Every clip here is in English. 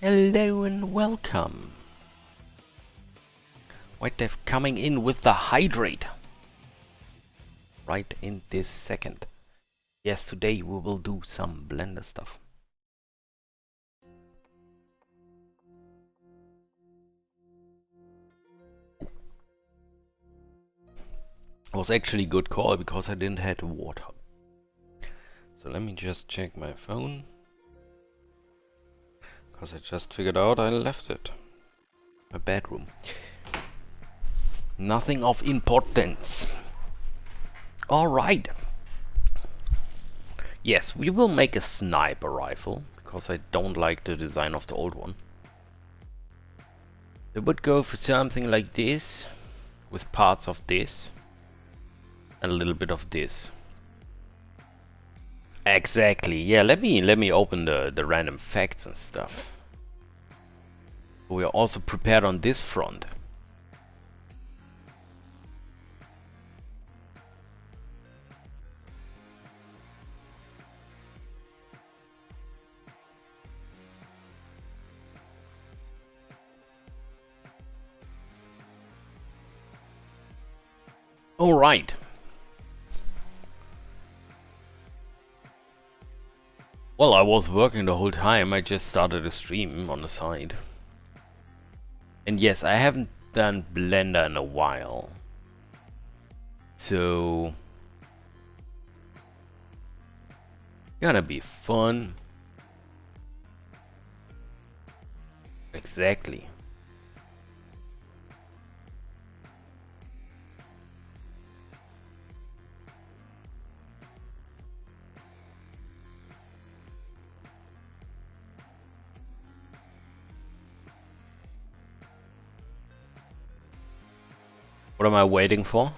Hello and welcome. White Dev coming in with the hydrate. Right in this second. Yes, today we will do some Blender stuff. It was actually a good call because I didn't have water. So let me just check my phone. Because I just figured out I left it. My bedroom. Nothing of importance. Alright. Yes, we will make a sniper rifle, because I don't like the design of the old one. I would go for something like this, with parts of this, and a little bit of this. Exactly, yeah, let me open the random facts and stuff. We are also prepared on this front. Alright. Well, I was working the whole time, I just started a stream on the side. And yes, I haven't done Blender in a while. So... gonna be fun. Exactly. What am I waiting for?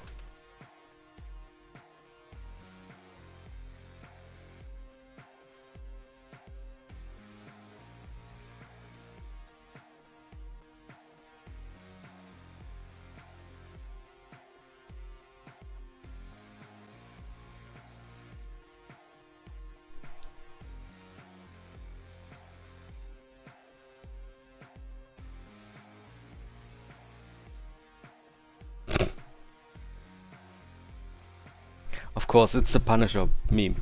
Of course, it's the Punisher meme.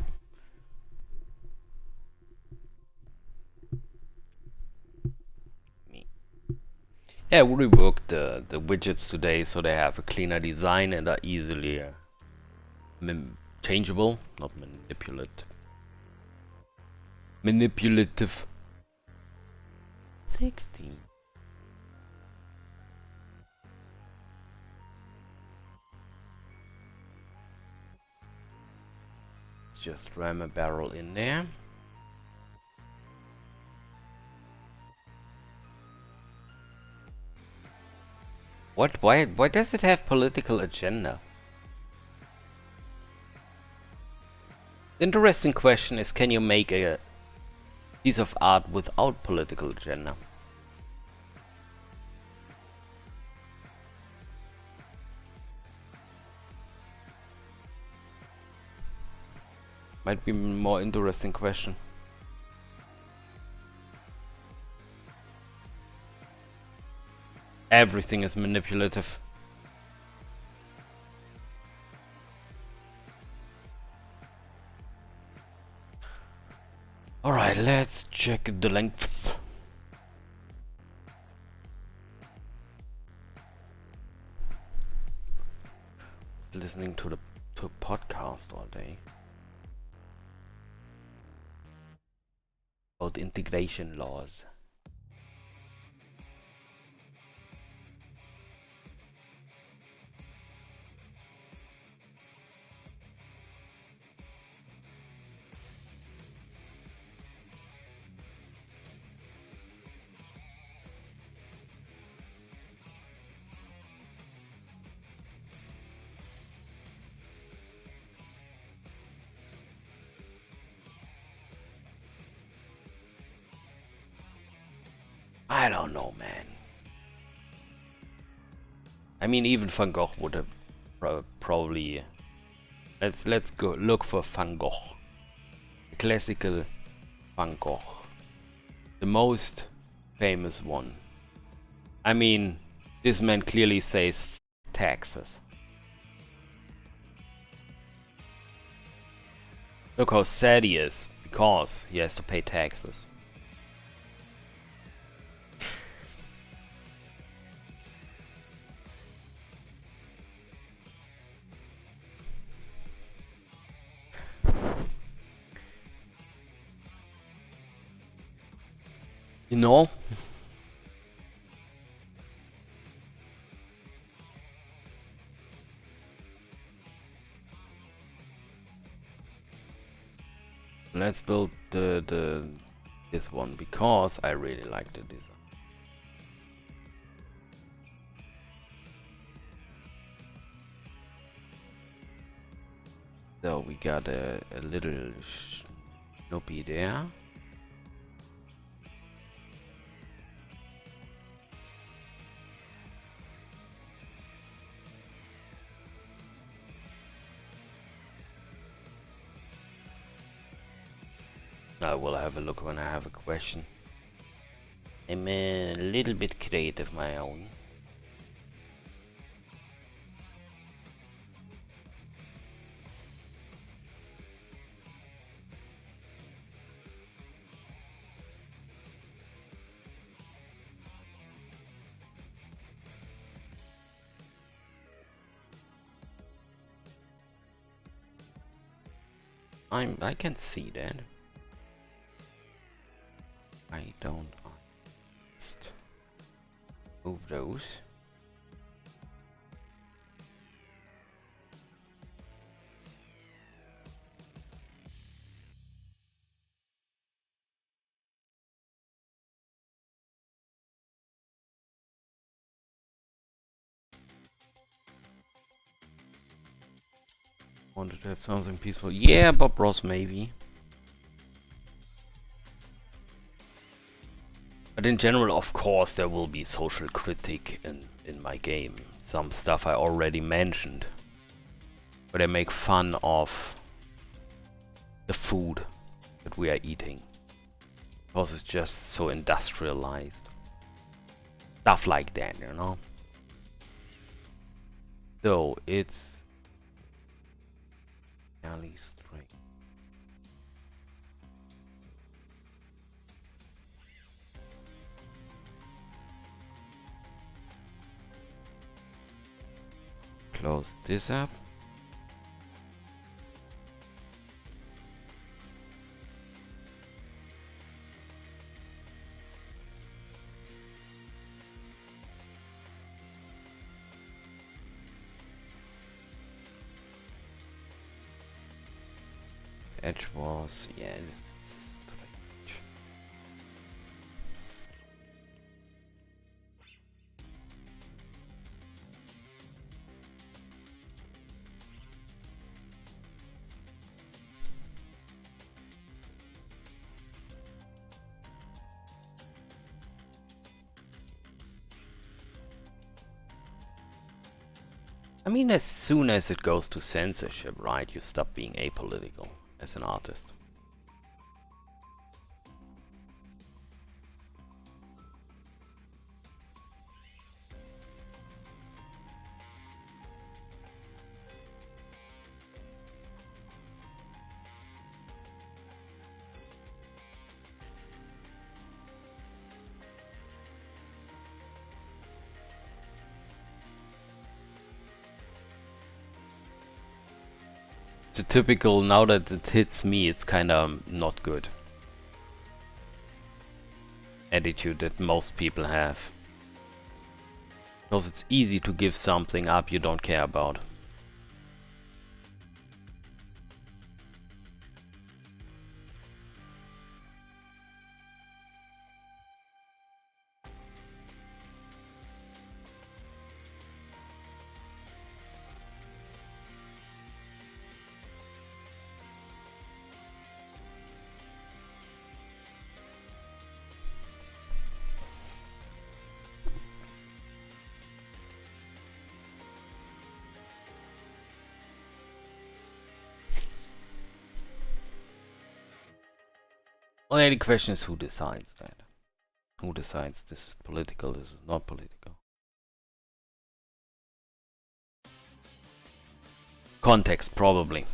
Yeah, we reworked the widgets today so they have a cleaner design and are easily changeable, not manipulative. Manipulative. 16. Let's just ram a barrel in there. What? Why does it have political agenda? The interesting question is, can you make a piece of art without political agenda? Might be a more interesting question. Everything is manipulative. Alright, let's check the length. Listening to a podcast all day. About integration laws. I don't know, man. I mean, even Van Gogh would have probably. Let's go look for Van Gogh. The classical Van Gogh. The most famous one. I mean, this man clearly says F taxes. Look how sad he is, because he has to pay taxes. You know? Let's build this one because I really like the design. So we got a little Snoopy there. I will have a look when I have a question. I'm a little bit creative my own. I can see that. I don't just move those. Wanted to have something peaceful. Yeah, Bob Ross maybe. But in general, of course, there will be social critique in my game. Some stuff I already mentioned. But I make fun of the food that we are eating. Because it's just so industrialized. Stuff like that, you know? So, it's fairly straight. Close this up. Edge was, yeah, it's strange. I mean, as soon as it goes to censorship, right, you stop being apolitical as an artist. It's a typical, now that it hits me, it's kinda not good attitude that most people have. Because it's easy to give something up you don't care about. Only the question is who decides that. Who decides this is political, this is not political? Context, probably.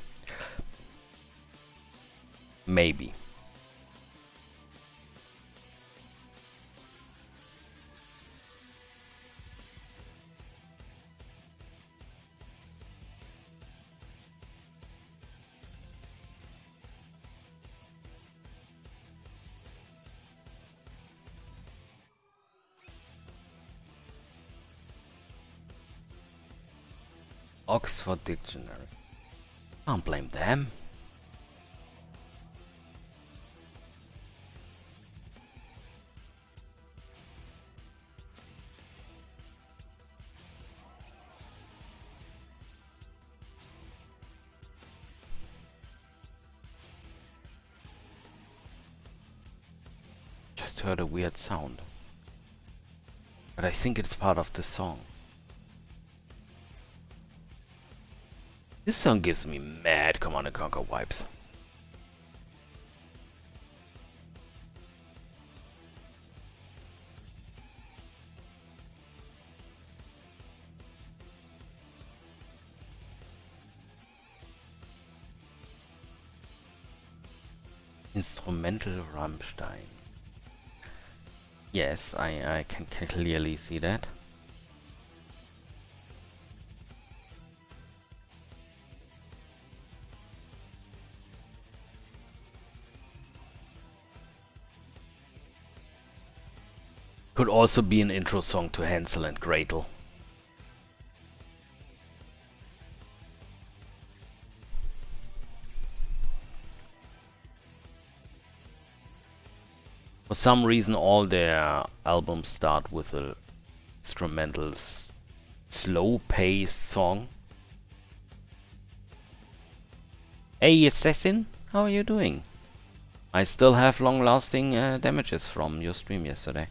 Maybe. Oxford Dictionary. Can't blame them. Just heard a weird sound. But I think it's part of the song. This song gives me mad Command & Conquer vibes. Instrumental Rammstein. Yes, I can clearly see that. Could also be an intro song to Hansel and Gretel. For some reason all their albums start with a instrumental slow-paced song. Hey Assassin, how are you doing? I still have long-lasting damages from your stream yesterday.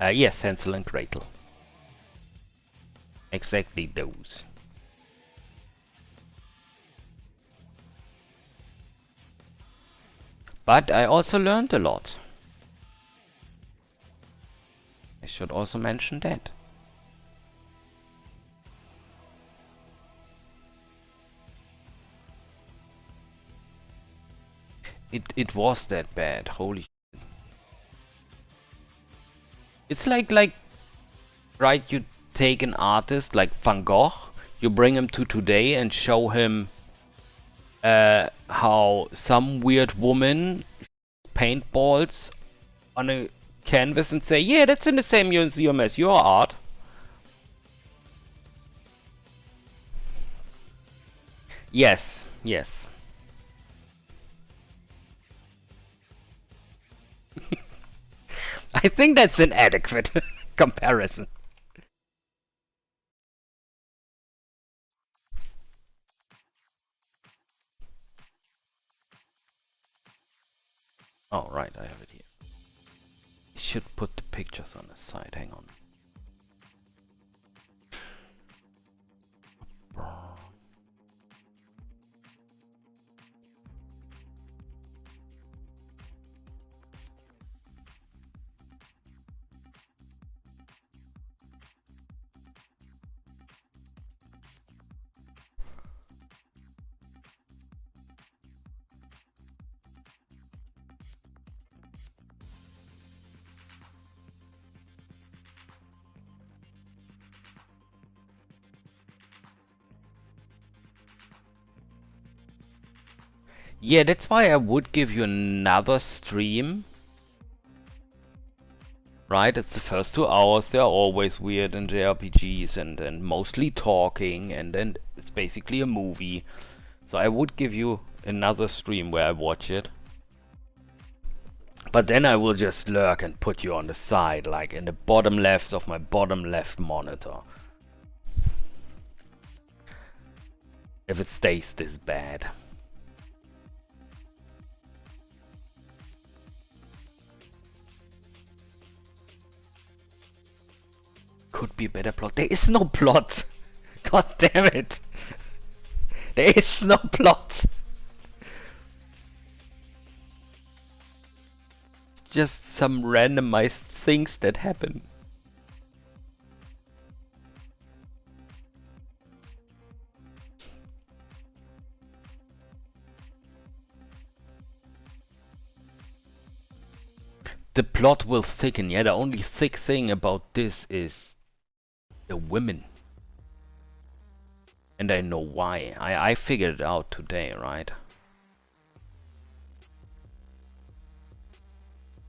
Yes, Hansel and Gretel. Exactly those. But I also learned a lot. I should also mention that. It was that bad, holy shit. It's like, right, you take an artist like Van Gogh, you bring him to today and show him how some weird woman paintballs on a canvas and say, yeah, that's in the same museum as your art. Yes, yes. I think that's an adequate comparison. Oh, right, I have it here. I should put the pictures on the side, hang on. Yeah, that's why I would give you another stream. Right, it's the first 2 hours, they're always weird in JRPGs and mostly talking, and then it's basically a movie. So I would give you another stream where I watch it. But then I will just lurk and put you on the side, like in the bottom left of my bottom left monitor. If it stays this bad. Could be a better plot. There is no plot. God damn it. There is no plot. just some randomized things that happen. The plot will thicken. Yeah, the only thick thing about this is the women. And I know why. I figured it out today, right?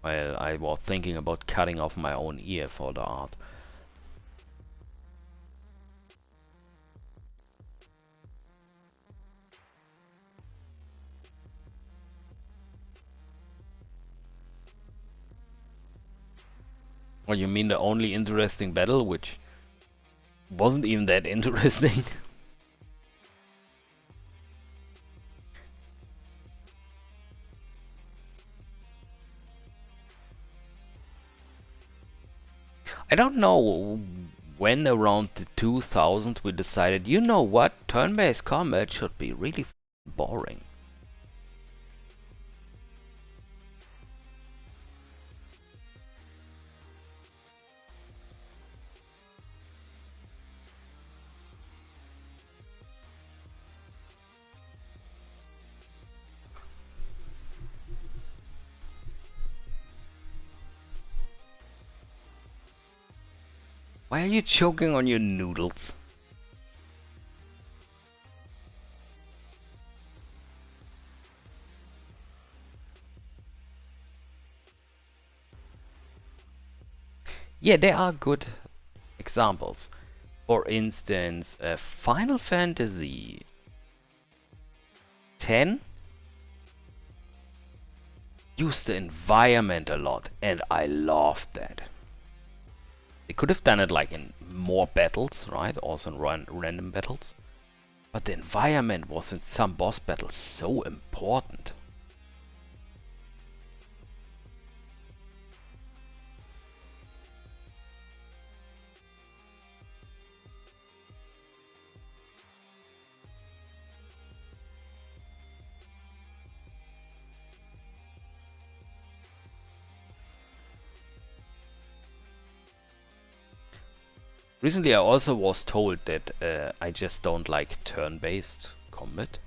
While I was thinking about cutting off my own ear for the art. Well, you mean the only interesting battle, which wasn't even that interesting? I don't know when around the 2000 we decided, you know what, turn-based combat should be really boring. Why are you choking on your noodles? Yeah, there are good examples. For instance, Final Fantasy 10 used the environment a lot, and I loved that. They could have done it like in more battles, right? Also in random battles. But the environment was in some boss battles so important. Recently I also was told that I just don't like turn-based combat.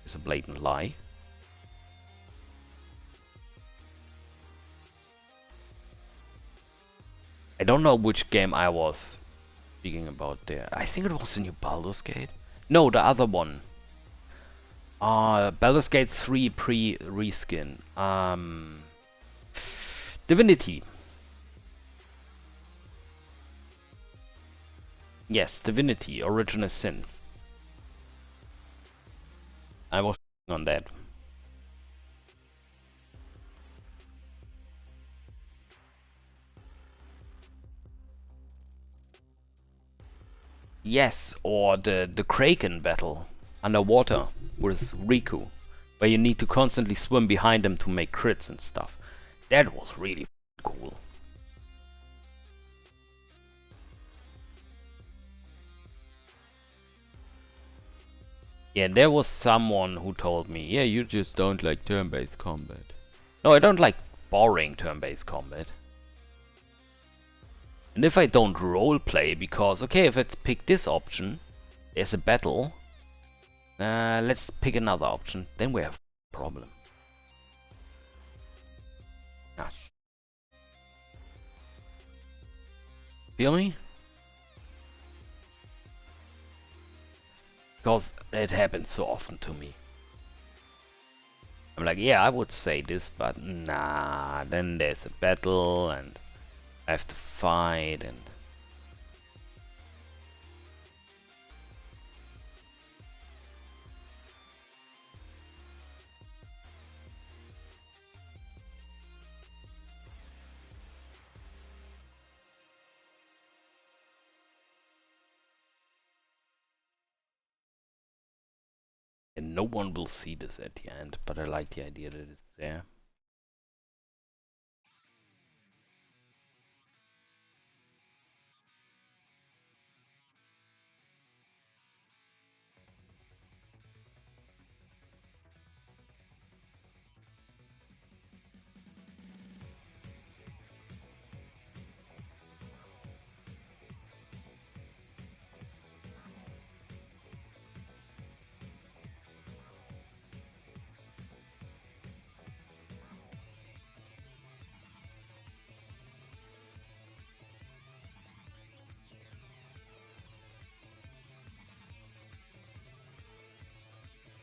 It's a blatant lie. I don't know which game I was speaking about there. I think it was the new Baldur's Gate. No, the other one. Baldur's Gate 3 pre-reskin. Divinity. Yes, Divinity, Original Sin. I was on that. Yes, or the Kraken battle underwater with Riku, where you need to constantly swim behind them to make crits and stuff. That was really cool. Yeah, there was someone who told me, yeah, you just don't like turn-based combat. No, I don't like boring turn-based combat. And if I don't roleplay, because, okay, if I pick this option, there's a battle, let's pick another option, then we have a problem. Gosh. Feel me? Because it happens so often to me. I'm like, yeah, I would say this, but nah, then there's a battle and I have to fight and... And no one will see this at the end, but I like the idea that it's there.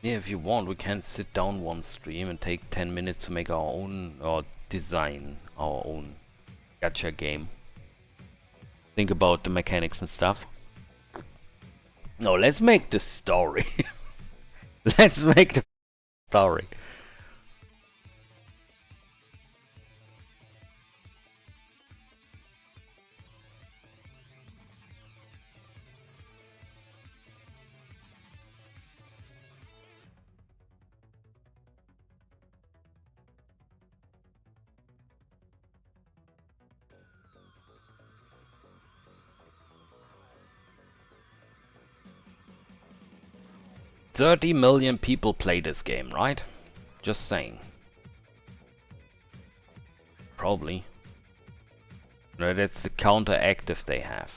Yeah, if you want, we can sit down one stream and take 10 minutes to make our own, or design our own gacha game. Think about the mechanics and stuff. No, let's make the story. Let's make the story. $30 million people play this game, right? Just saying. Probably. No, that's the counteractive they have.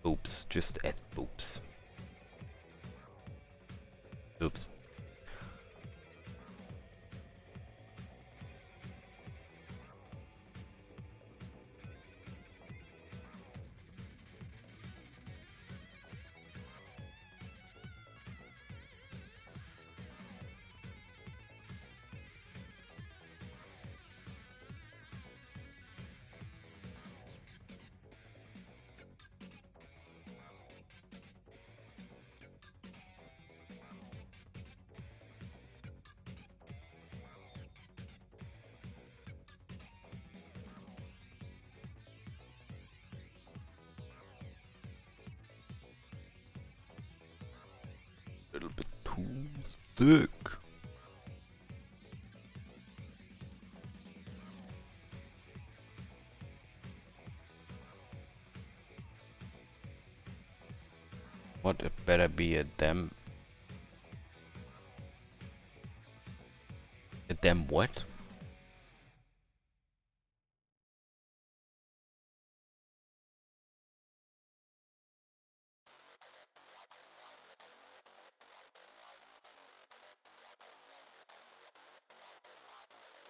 Oops, just add oops. Oops. A little bit too thick. What, it better be a damn what?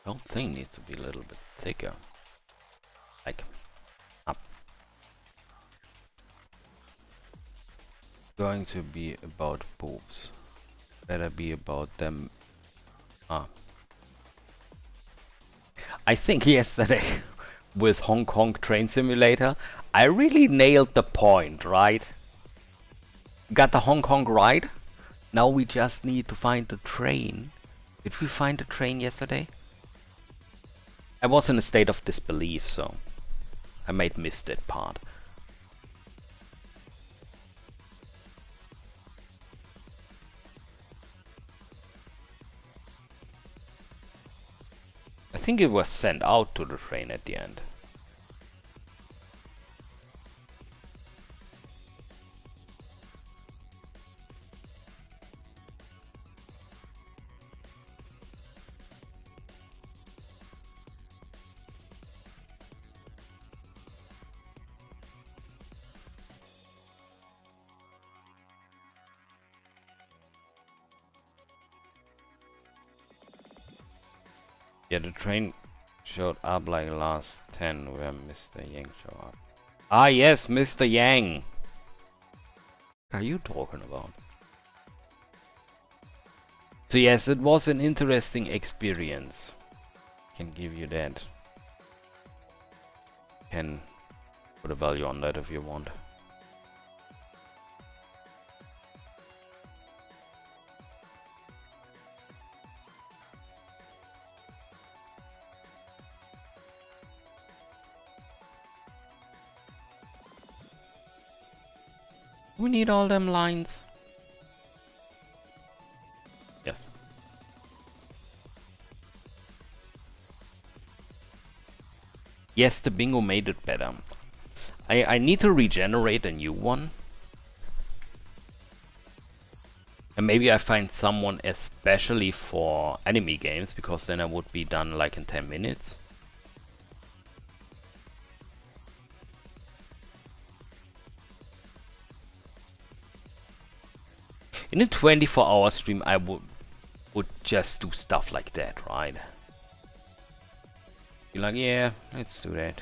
The whole thing needs to be a little bit thicker. Like, up. Going to be about boobs. Better be about them. Ah. I think yesterday with Hong Kong Train Simulator, I really nailed the point, right? Got the Hong Kong ride. Now we just need to find the train. Did we find the train yesterday? I was in a state of disbelief, so I might miss that part. I think it was sent out to the train at the end. Yeah, the train showed up like last 10 where Mr. Yang showed up. Ah yes, Mr. Yang! What are you talking about? So yes, it was an interesting experience. Can give you that. Can put a value on that if you want. We need all them lines. Yes. Yes, the bingo made it better. I need to regenerate a new one. And maybe I find someone especially for enemy games, because then I would be done like in 10 minutes. In a 24-hour stream, I would just do stuff like that, right? Be like, yeah, let's do that.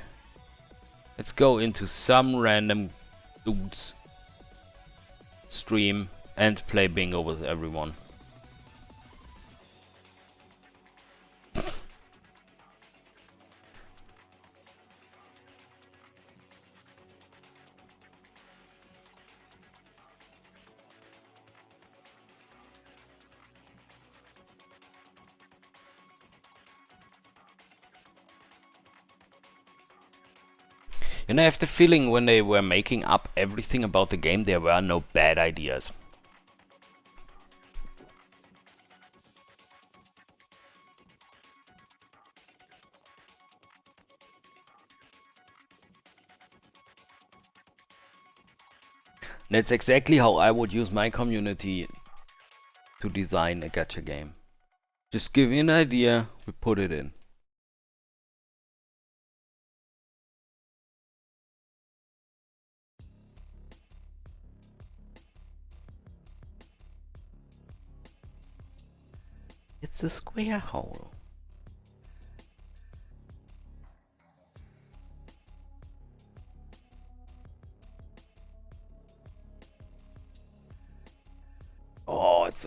Let's go into some random dude's stream and play bingo with everyone. And I have the feeling when they were making up everything about the game, there were no bad ideas. That's exactly how I would use my community to design a gacha game. Just give me an idea, we put it in. It's a square hole. Oh, it's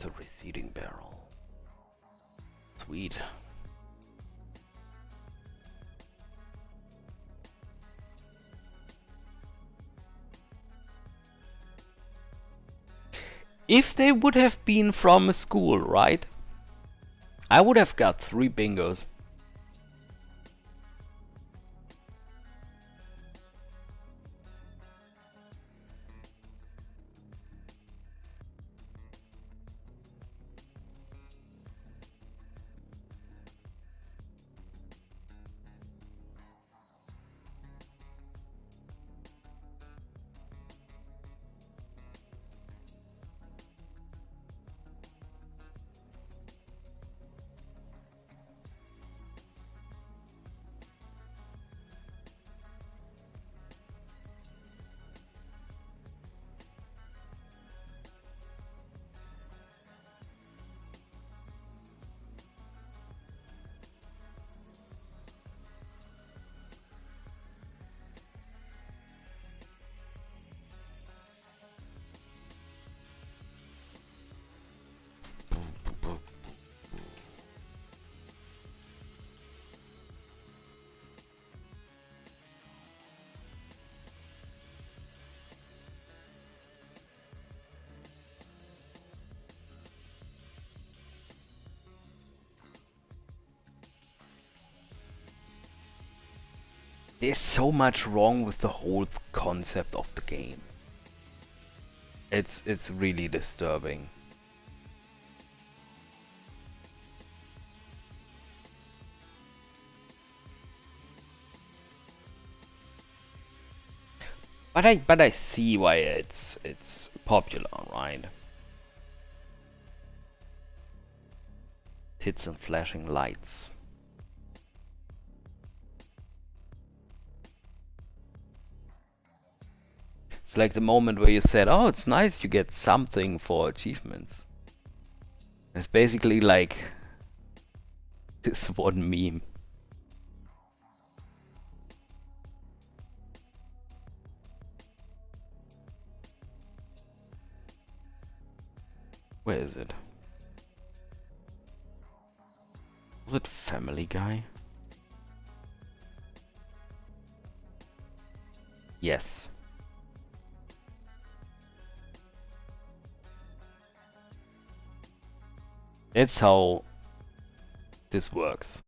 a receding barrel. Sweet. If they would have been from a school, right? I would have got 3 bingos. There's so much wrong with the whole concept of the game. It's really disturbing. But I see why it's popular, right? Tits and flashing lights. It's like the moment where you said, "Oh, it's nice you get something for achievements." It's basically like this one meme. Where is it? Was it Family Guy? Yes. That's how this works.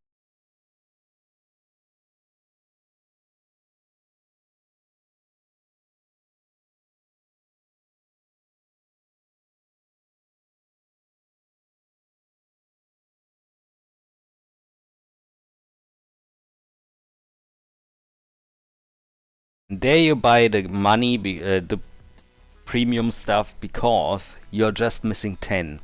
There you buy the money, the premium stuff, because you're just missing 10.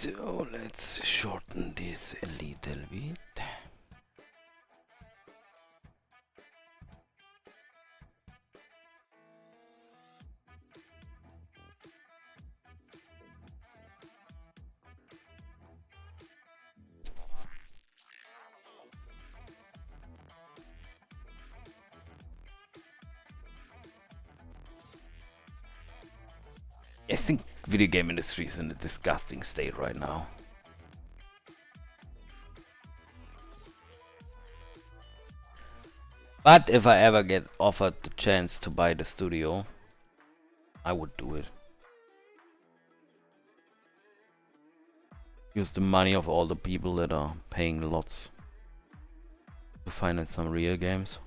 So let's shorten this a little bit. I think video game industry is in a disgusting state right now. But if I ever get offered the chance to buy the studio, I would do it. Use the money of all the people that are paying lots to finance some real games.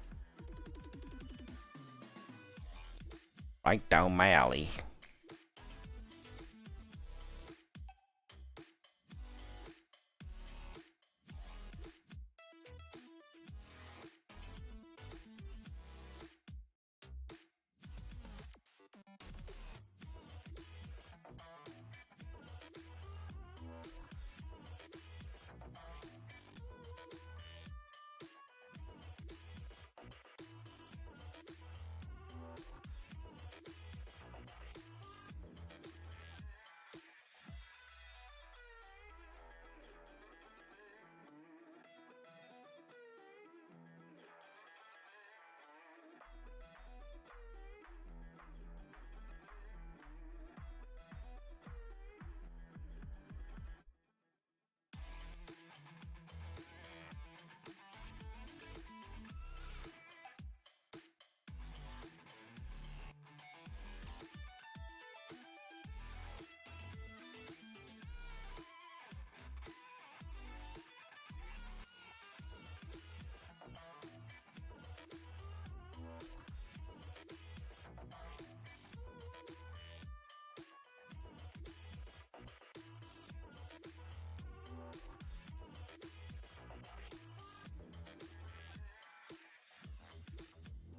Right down my alley.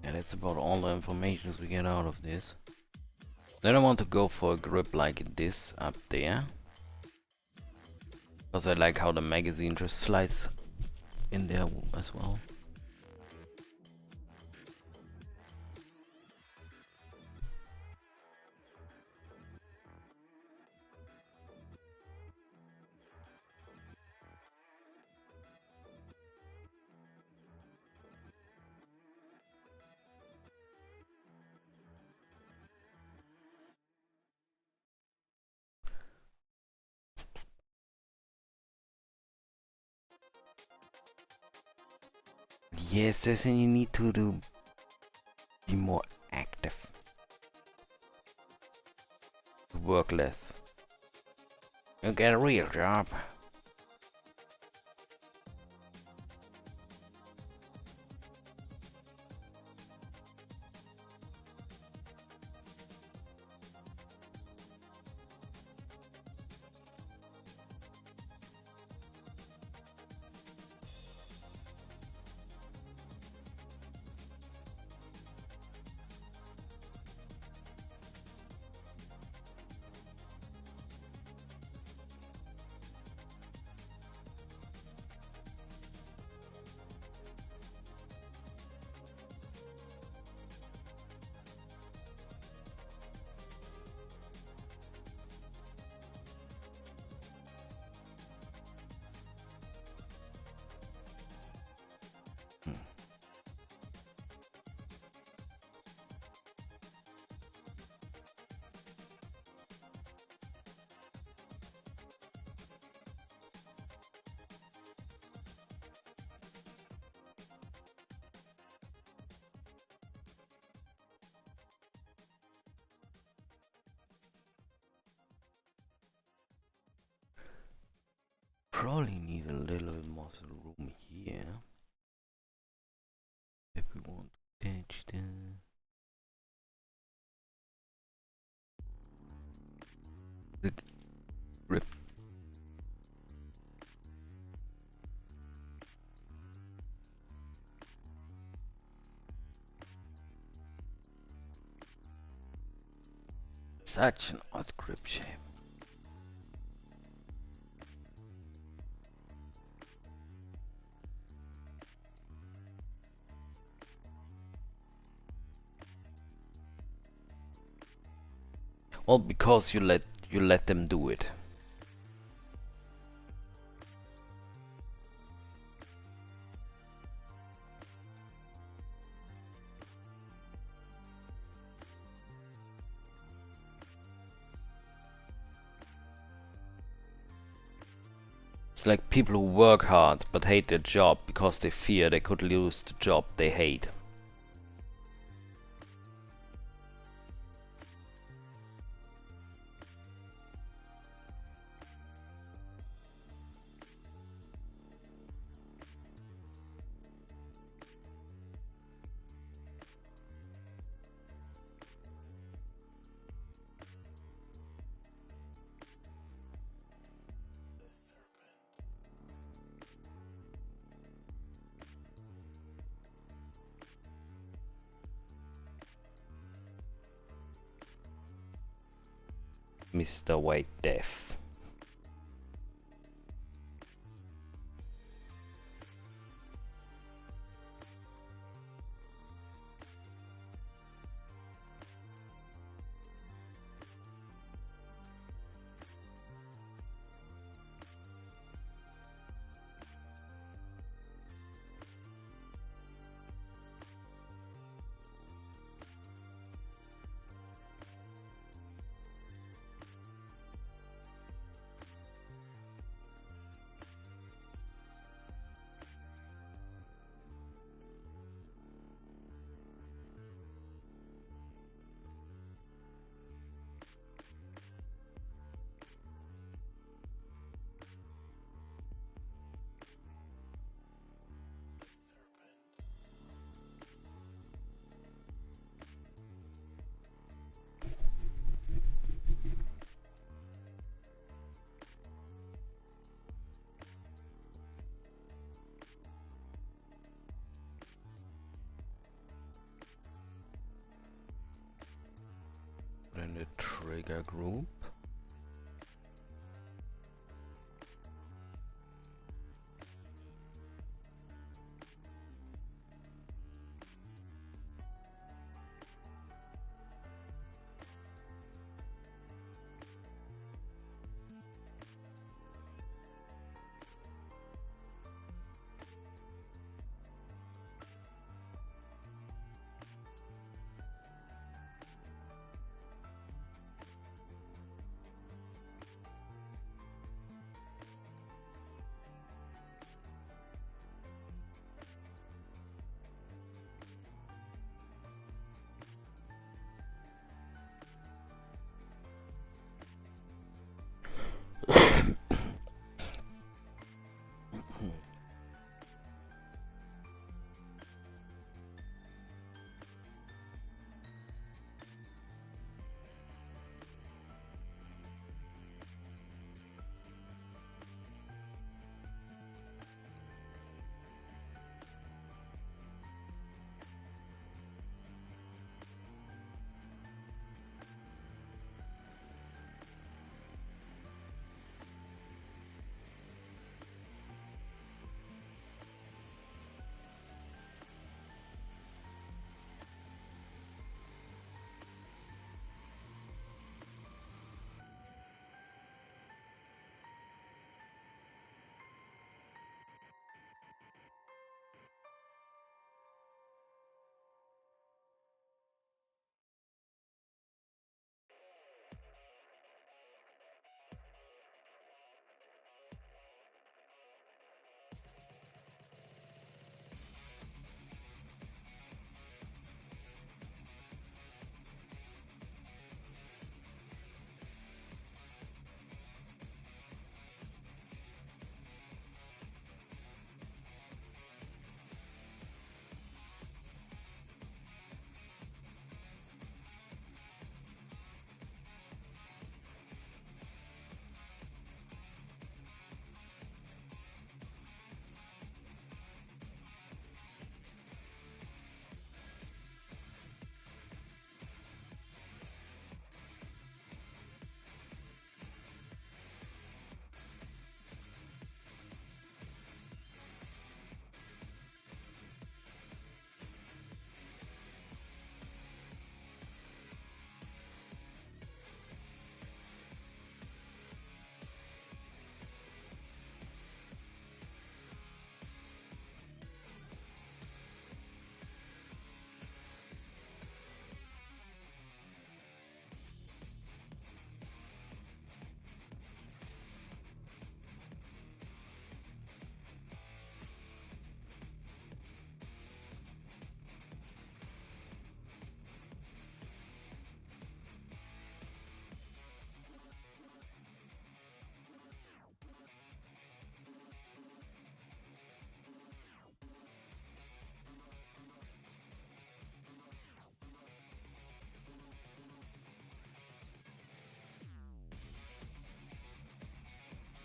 Yeah, that's about all the information we get out of this. Then I want to go for a grip like this up there. Because I like how the magazine just slides in there as well. Yes, that's what you need to do. Be more active. Work less. You get a real job. Probably need a little bit more room here if we want to attach the grip. Such an odd grip shape. Well, because you let them do it. It's like people who work hard but hate their job because they fear they could lose the job they hate. Mr. White Death. In the trigger group.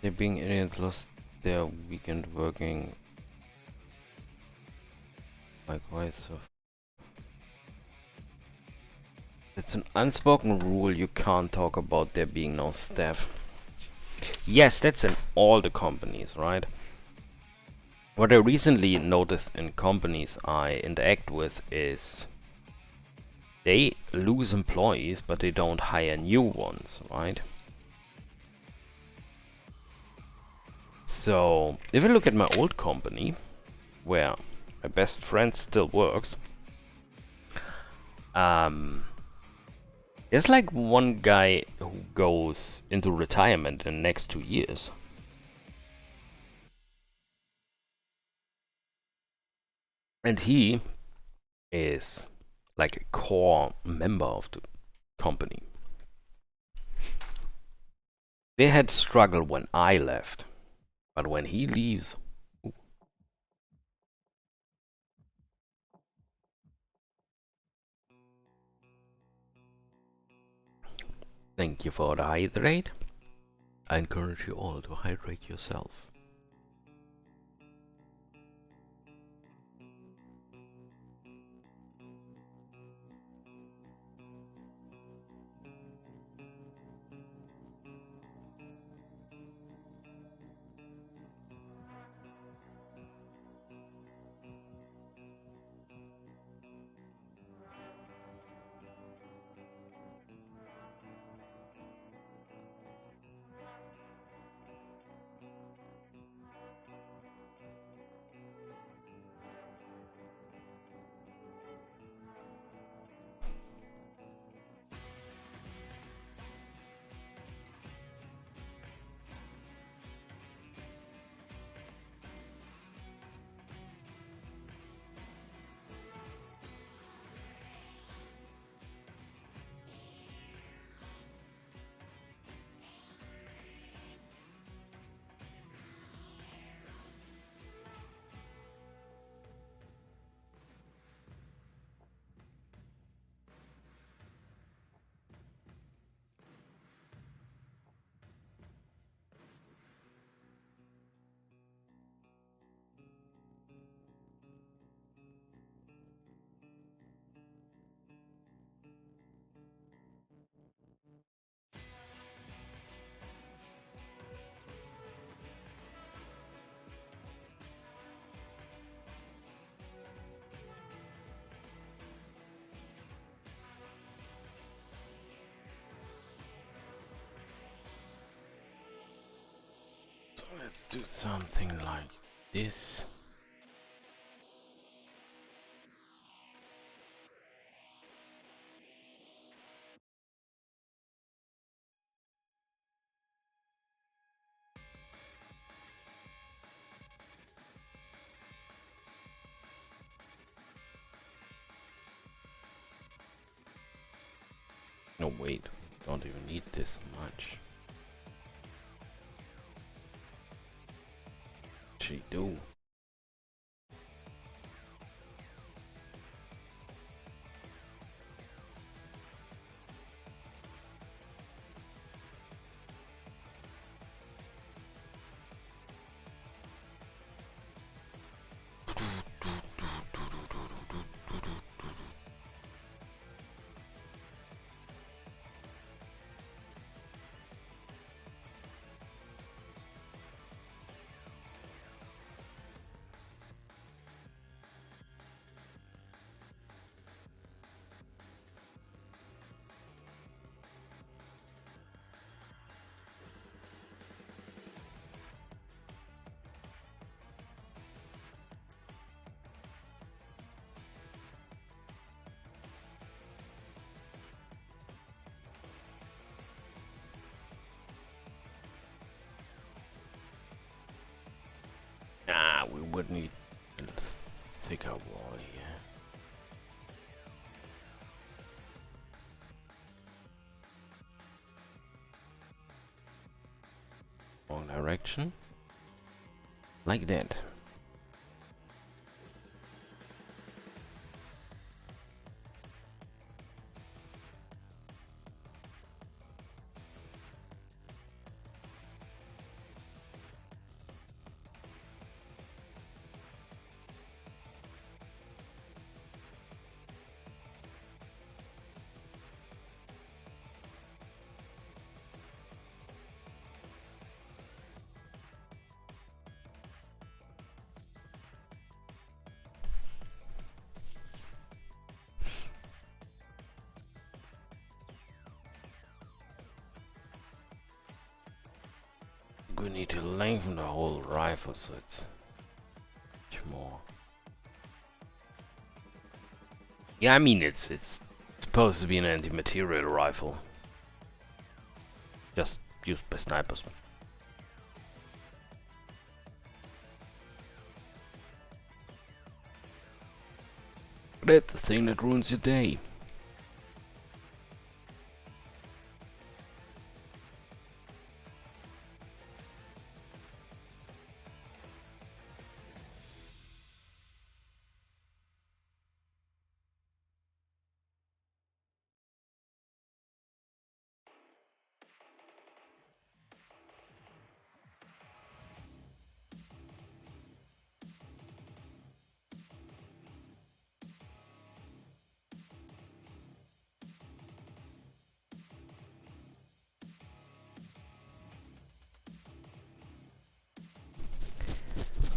They being idiots lost their weekend working. Likewise, so it's an unspoken rule you can't talk about there being no staff. Yes, that's in all the companies, right? What I recently noticed in companies I interact with is they lose employees, but they don't hire new ones, right? So, if I look at my old company, where my best friend still works, there's like one guy who goes into retirement in the next 2 years. And he is like a core member of the company. They had struggled when I left, but when he leaves, thank you for the hydrate. I encourage you all to hydrate yourself. So let's do something like this. No, wait, we don't even need this much. Actually do. Ah, we would need a thicker wall here. Wrong direction. Like that. we need to lengthen the whole rifle so it's much more. Yeah, I mean it's supposed to be an anti-material rifle, just used by snipers. That's the thing that ruins your day.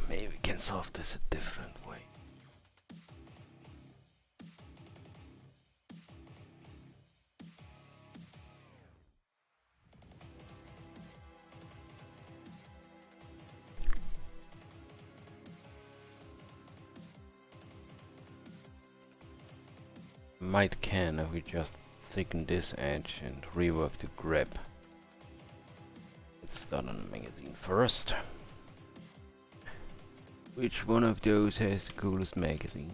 Maybe we can solve this a different way. Might can if we just thicken this edge and rework the grip. Let's start on the magazine first. Which one of those has the coolest magazine?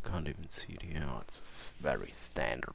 Can't even see it here. Oh, it's very standard.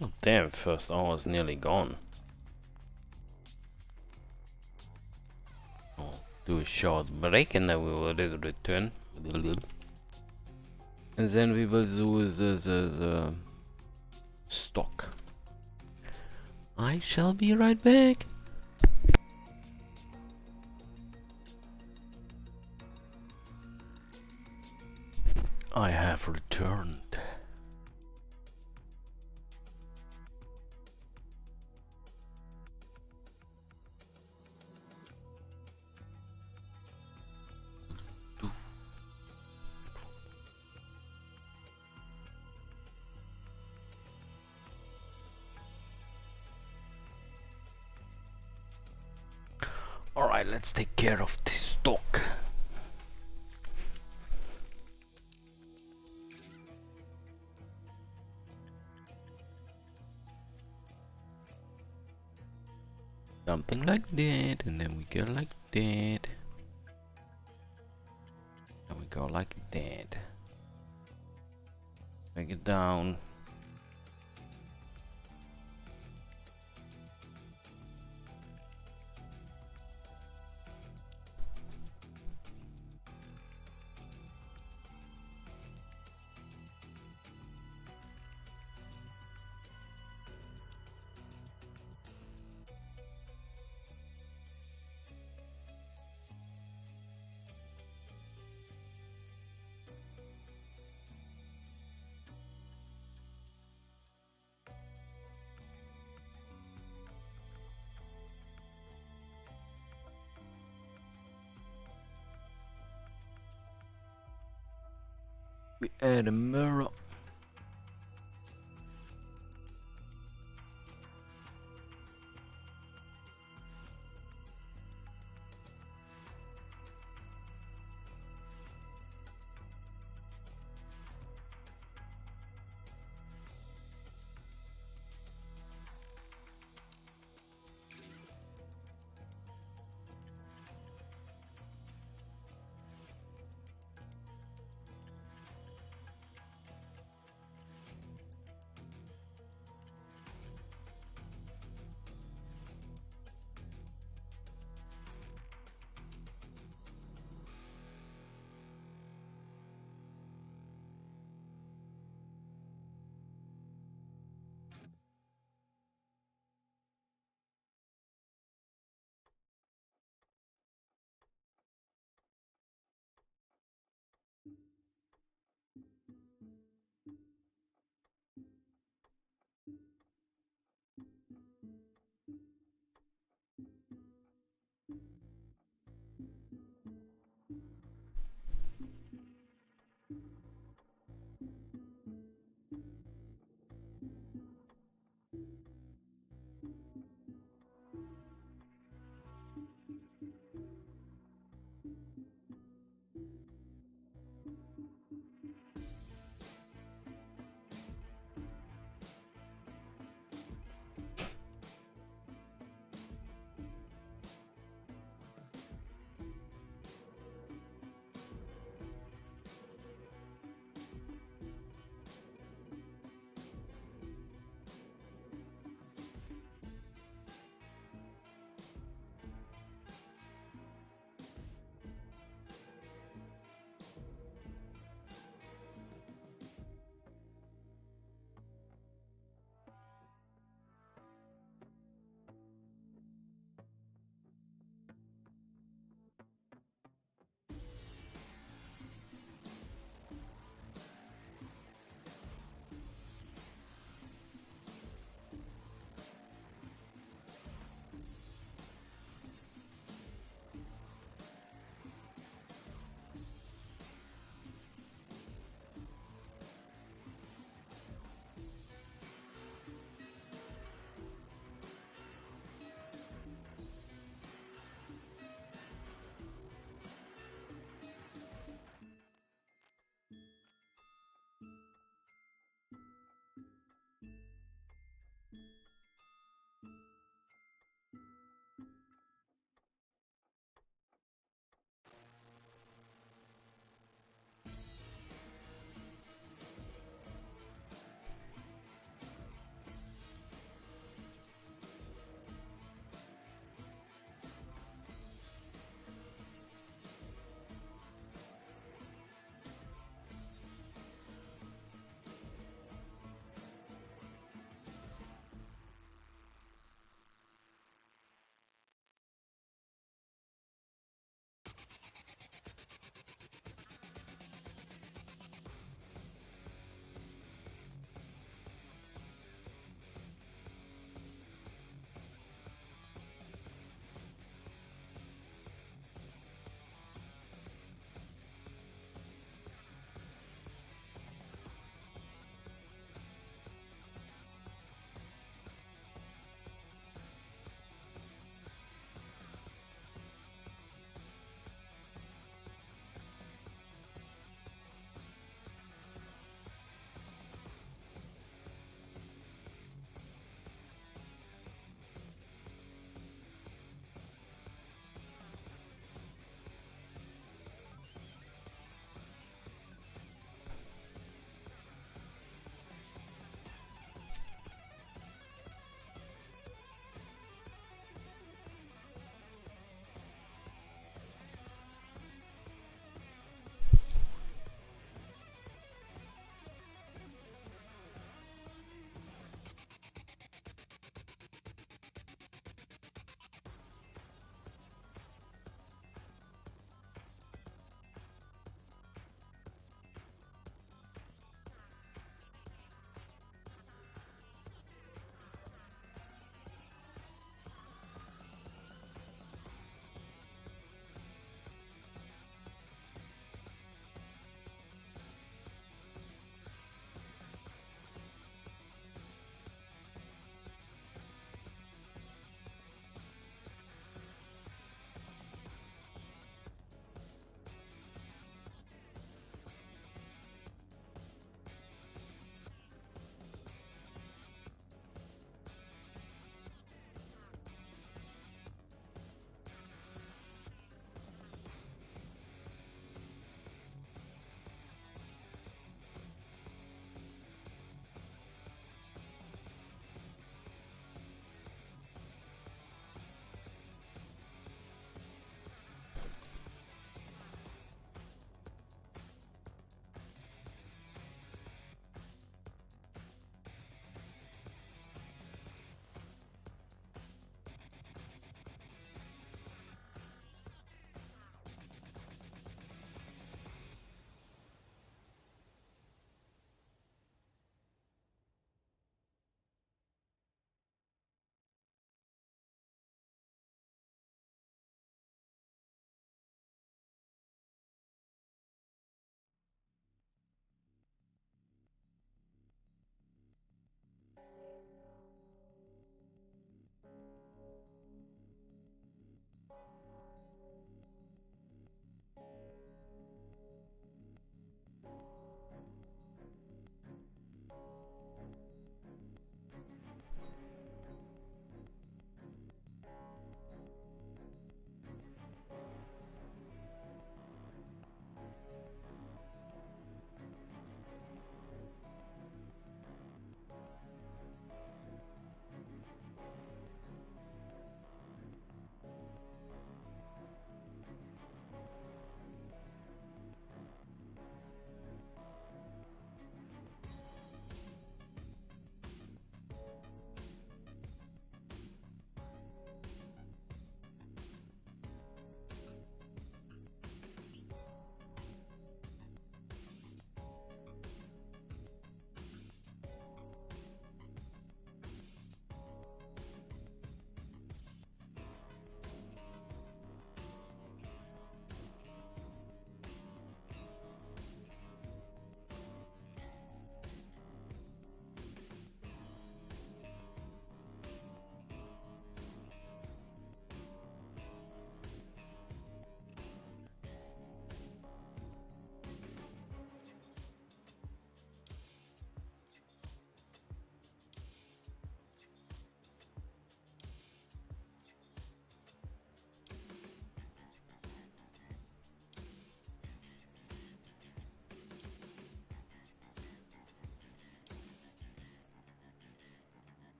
Oh, damn, first hour is nearly gone. I'll do a short break and then we will return. And then we will do the stock. I shall be right back. I have returned. Alright, let's take care of this stock. Something like that, and then we go like that. And we go like that. Take it down. We add a mirror.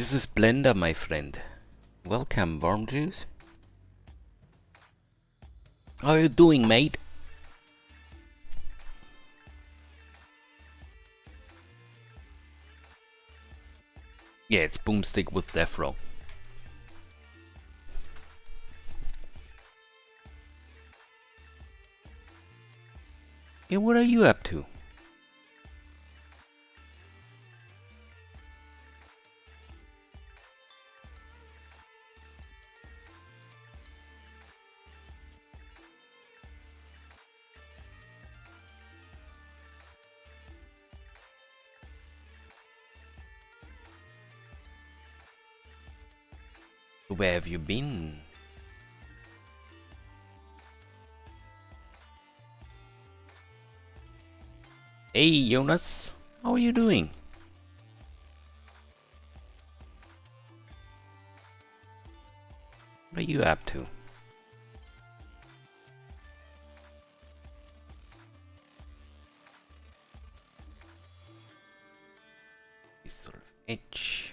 This is Blender, my friend. Welcome, Warm Juice. How are you doing, mate? Yeah, it's Boomstick with DevRow. Yeah, what are you up to? Where have you been? Hey, Jonas, how are you doing? What are you up to? This sort of edge.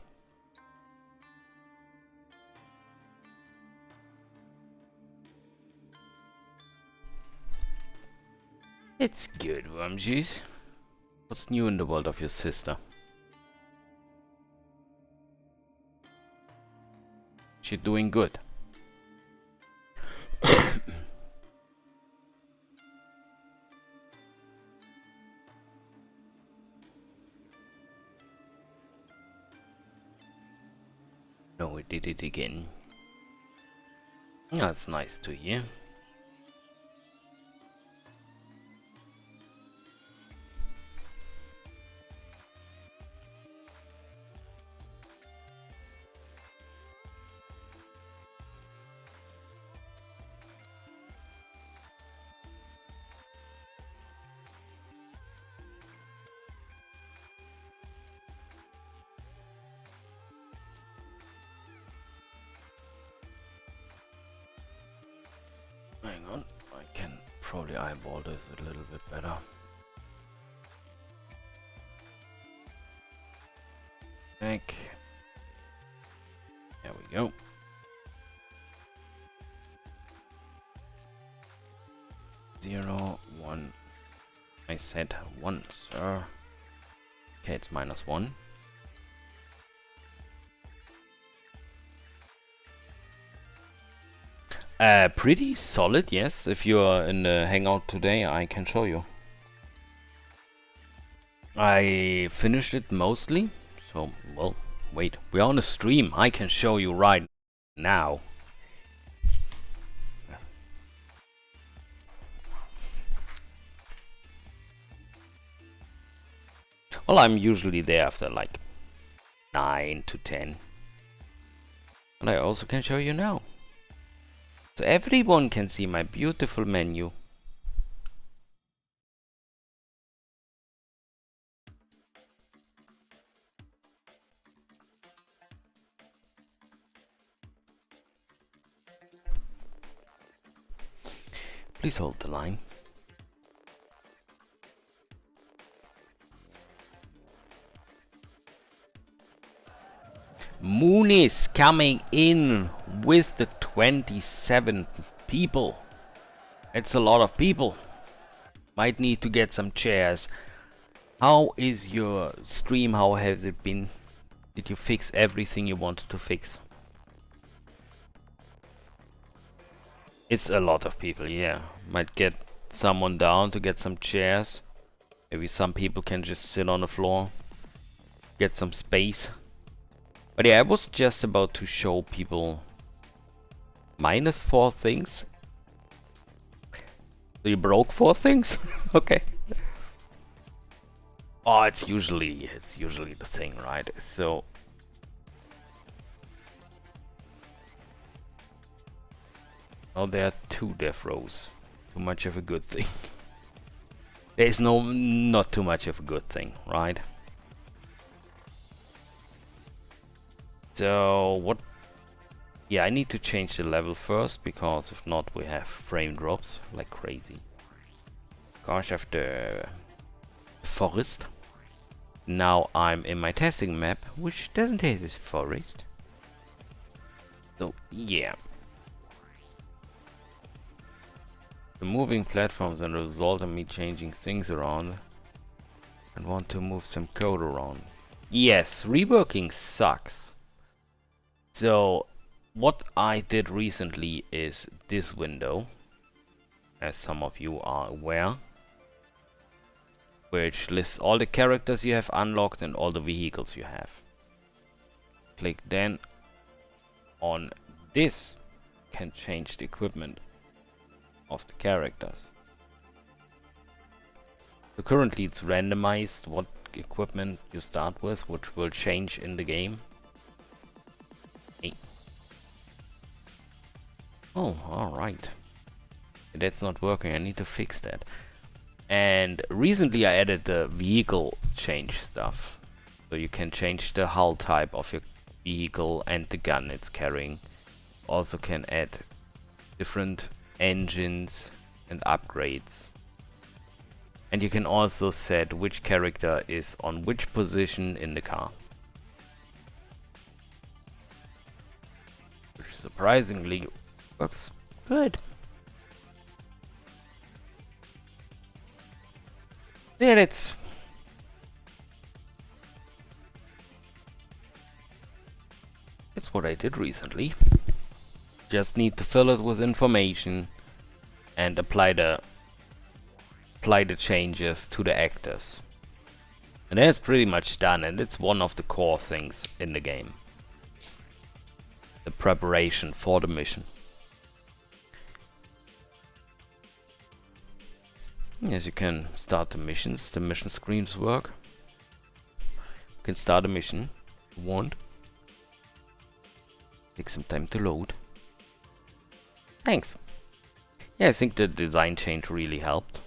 It's good, Wormjuice. What's new in the world of your sister? She doing good? No, we did it again. That's nice to hear. Hang on, I can probably eyeball this a little bit better. Back. There we go. Zero, one. I said 1, sir. Okay, it's -1. Pretty solid, yes. If you are in the hangout today, I can show you. I finished it mostly, so, well, wait. We're on a stream. I can show you right now. Well, I'm usually there after like 9 to 10. And I also can show you now. So everyone can see my beautiful menu. Please hold the line. Moon is coming in with the 27 people. It's a lot of people. Might need to get some chairs. How is your stream? How has it been? Did you fix everything you wanted to fix? It's a lot of people, yeah. Might get someone down to get some chairs. Maybe some people can just sit on the floor. Get some space. But yeah, I was just about to show people -4 things. So you broke 4 things? Okay. Oh, it's usually the thing, right? So oh, there are 2 DevRows. Too much of a good thing. There's not too much of a good thing, right? So what? Yeah, I need to change the level first, because if not we have frame drops like crazy. Gosh, after forest, Now I'm in my testing map, which doesn't have this forest. So yeah. The moving platforms are the result of me changing things around and want to move some code around. Yes, reworking sucks. So what I did recently is this window, as some of you are aware, which lists all the characters you have unlocked and all the vehicles you have. Click then on this, can change the equipment of the characters. So currently it's randomized what equipment you start with, which will change in the game. Hey. Oh, alright. That's not working, I need to fix that. And recently I added the vehicle change stuff. So you can change the hull type of your vehicle and the gun it's carrying. Also can add different engines and upgrades. And you can also set which character is on which position in the car. Which surprisingly works good. Yeah, that's what I did recently. Just need to fill it with information and apply the changes to the actors. And that's pretty much done, and it's one of the core things in the game. The preparation for the mission. Yes, you can start the missions. The mission screens work. You can start a mission if you want. Take some time to load. Thanks. Yeah, I think the design change really helped.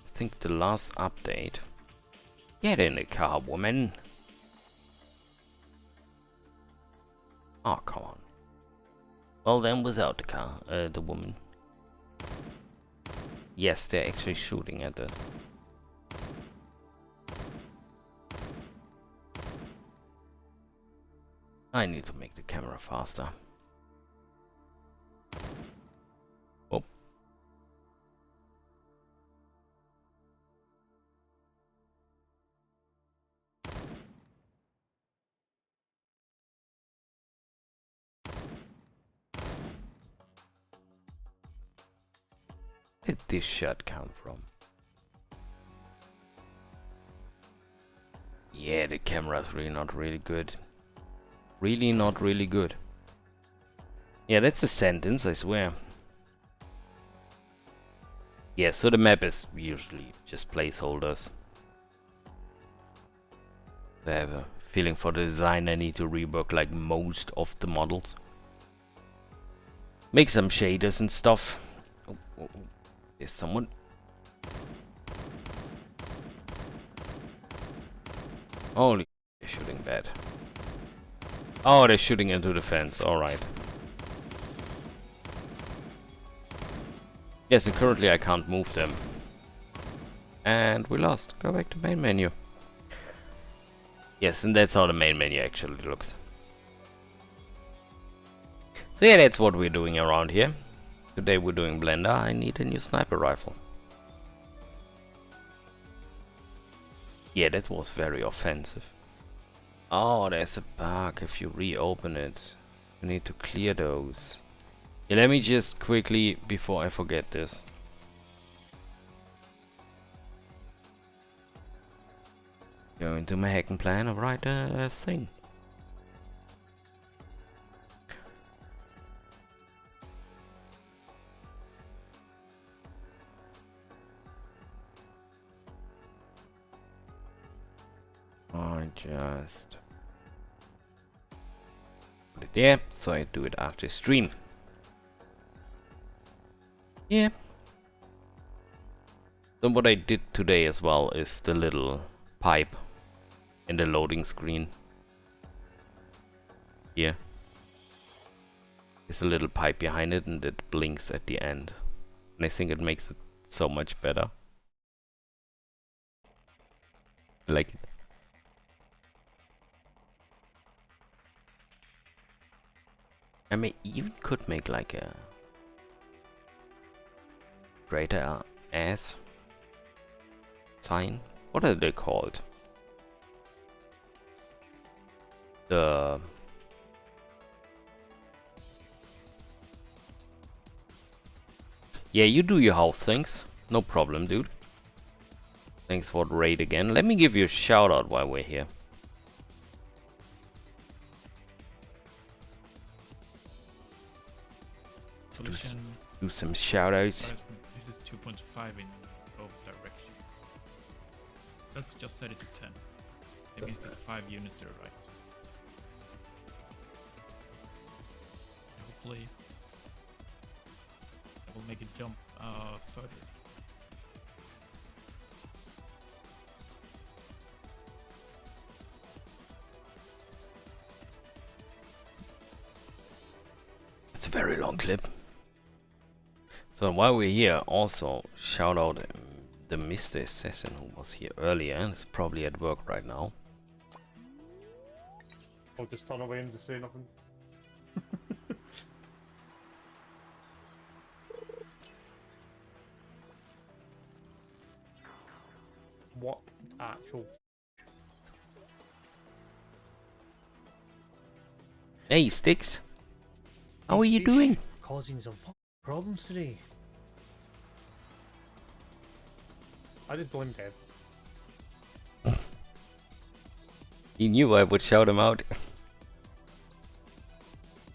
I think the last update. Get in the car, woman. Oh, come on. Well then, without the car, the woman. Yes, they're actually shooting at the... I need to make the camera faster. Oh. Where did this shot come from? Yeah, the camera's really not really good. Really not really good. Yeah, that's a sentence, I swear. Yeah, so the map is usually just placeholders. I have a feeling for the design I need to rework like most of the models. Make some shaders and stuff. Oh, oh, oh. There's someone. Holy, they're shooting bad. Oh, they're shooting into the fence, alright. Yes, and currently I can't move them. And we lost. Go back to main menu. Yes, and that's how the main menu actually looks. So yeah, that's what we're doing around here. Today we're doing Blender. I need a new sniper rifle. Yeah, that was very offensive. Oh, there's a bug. If you reopen it, you need to clear those. Yeah, let me just quickly, before I forget this. Go into my hacking plan and write a thing. I just put it there, so I do it after stream. Yeah. So what I did today as well is the little pipe in the loading screen. Here. There's a little pipe behind it and it blinks at the end. And I think it makes it so much better. I like it. I may even could make like a greater ass sign. What are they called? The yeah, you do your house things. No problem, dude. Thanks for the raid again. Let me give you a shout out while we're here. Do some shout outs. It is 2.5 in both directions. Let's just set it to 10. It means that 5 units to the right. Hopefully I will make it jump further. It's a very long clip. So while we're here, also shout out the Mr. Assassin who was here earlier and is probably at work right now. I'll just turn away and just say nothing. What actual... Hey Sticks, how are you doing? Causing some problems today. I just blame Dev. He knew I would shout him out. I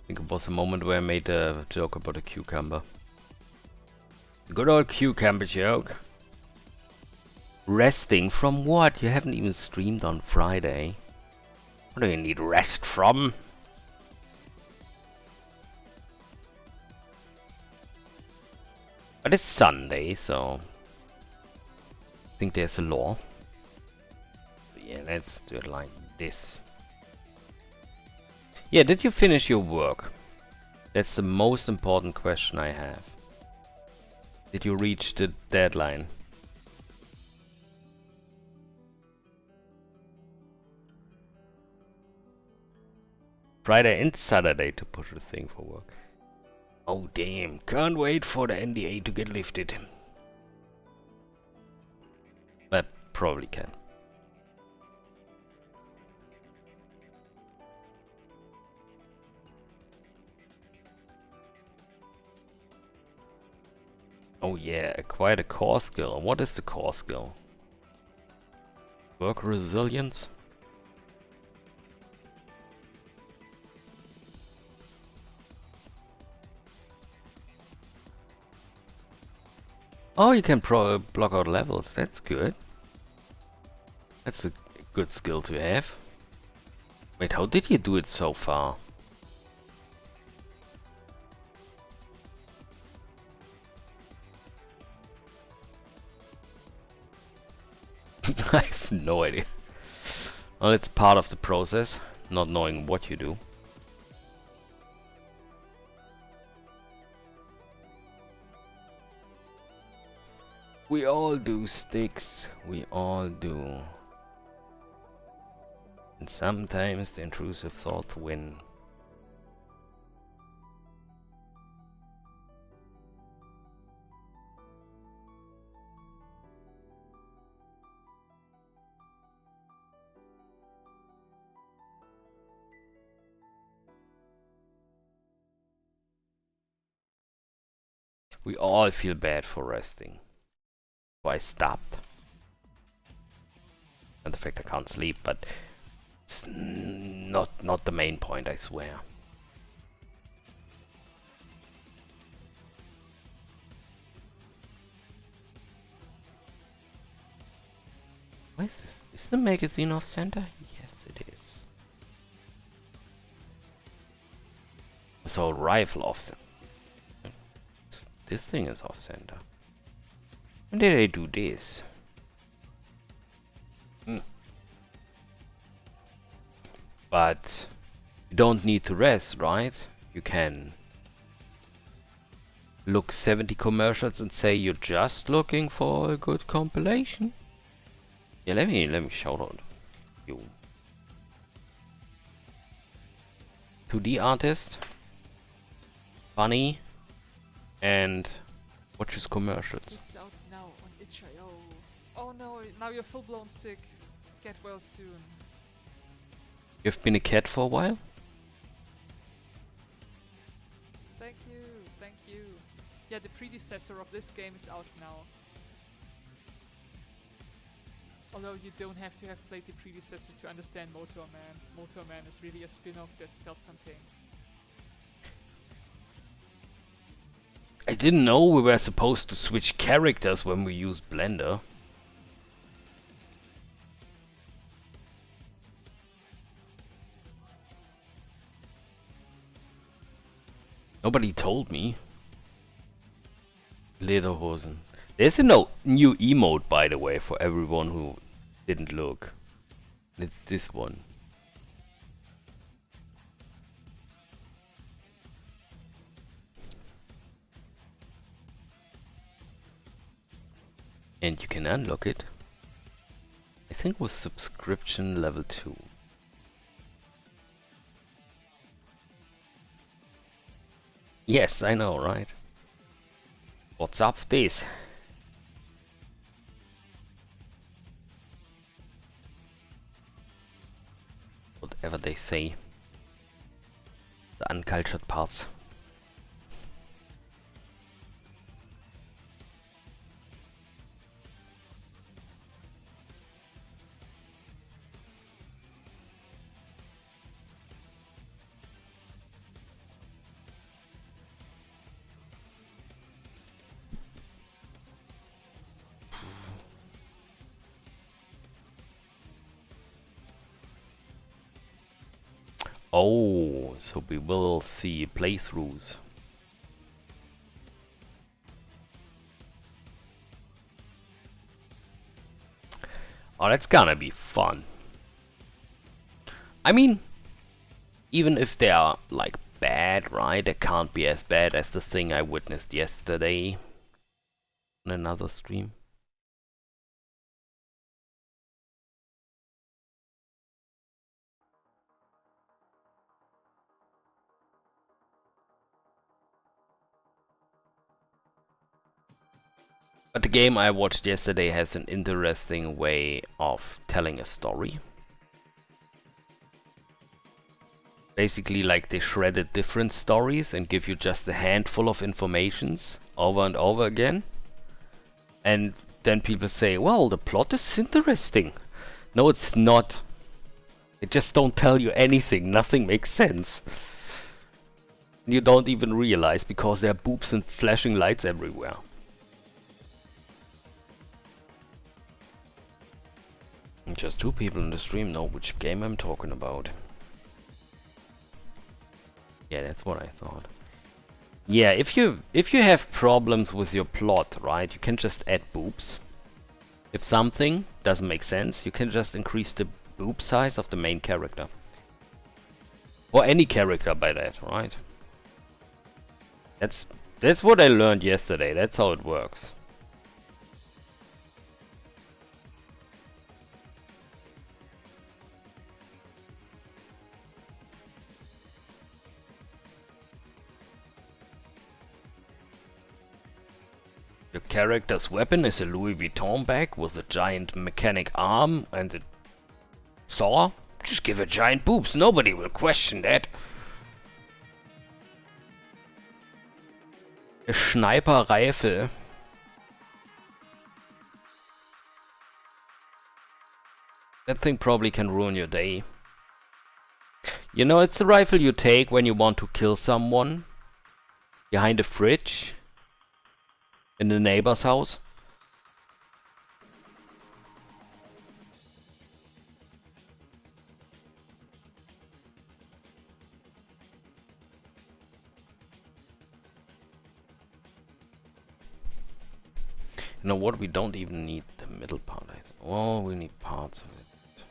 think it was a moment where I made a joke about a cucumber. Good old cucumber joke. Resting from what? You haven't even streamed on Friday. What do you need rest from? But it's Sunday, so I think there's a law. Yeah, let's do it like this. Yeah, did you finish your work? That's the most important question I have. Did you reach the deadline? Friday and Saturday to push the thing for work. Oh damn, can't wait for the NDA to get lifted. But probably can. Oh yeah, acquired a core skill. What is the core skill? Work resilience? Oh, you can block out levels. That's good. That's a good skill to have. Wait, how did you do it so far? I have no idea. Well, it's part of the process, not knowing what you do. We all do, Sticks. We all do. And sometimes the intrusive thoughts win. We all feel bad for resting. So I stopped. And the fact I can't sleep, but it's not the main point, I swear. What is this? Is the magazine off center? Yes, it is. So rifle off center. This thing is off center. When did I do this? But you don't need to rest, right? You can look 70 commercials and say you're just looking for a good compilation. Yeah, let me shout out you. 2D artist, funny, and watches commercials. It's out now on itch.io. Oh no, now you're full blown sick. Get well soon. You've been a cat for a while? Thank you, thank you. Yeah, the predecessor of this game is out now. Although you don't have to have played the predecessor to understand Motorman. Motorman is really a spin-off that's self-contained. I didn't know we were supposed to switch characters when we use Blender. Nobody told me. Lederhosen. There's a new emote, by the way, for everyone who didn't look. It's this one. And you can unlock it, I think, with subscription level 2. Yes, I know, right? What's up, this? Whatever they say. The uncultured parts. Oh, so we will see playthroughs. Oh, that's gonna be fun. I mean, even if they are like bad, right? They can't be as bad as the thing I witnessed yesterday on another stream. But the game I watched yesterday has an interesting way of telling a story. Basically, like, they shredded different stories and give you just a handful of informations over and over again. And then people say, well, the plot is interesting. No, it's not. They just don't tell you anything. Nothing makes sense. You don't even realize because there are boobs and flashing lights everywhere. Just 2 people in the stream know which game I'm talking about. Yeah, that's what I thought. Yeah, if you have problems with your plot, right, you can just add boobs. If something doesn't make sense, you can just increase the boob size of the main character. Or any character by that, right? That's what I learned yesterday. That's how it works. Your character's weapon is a Louis Vuitton bag with a giant mechanic arm and a saw. Just give her giant boobs, nobody will question that. A Sniper rifle. That thing probably can ruin your day. You know, it's the rifle you take when you want to kill someone behind a fridge in the neighbor's house. You know what? We don't even need the middle part. Oh, we need parts of it.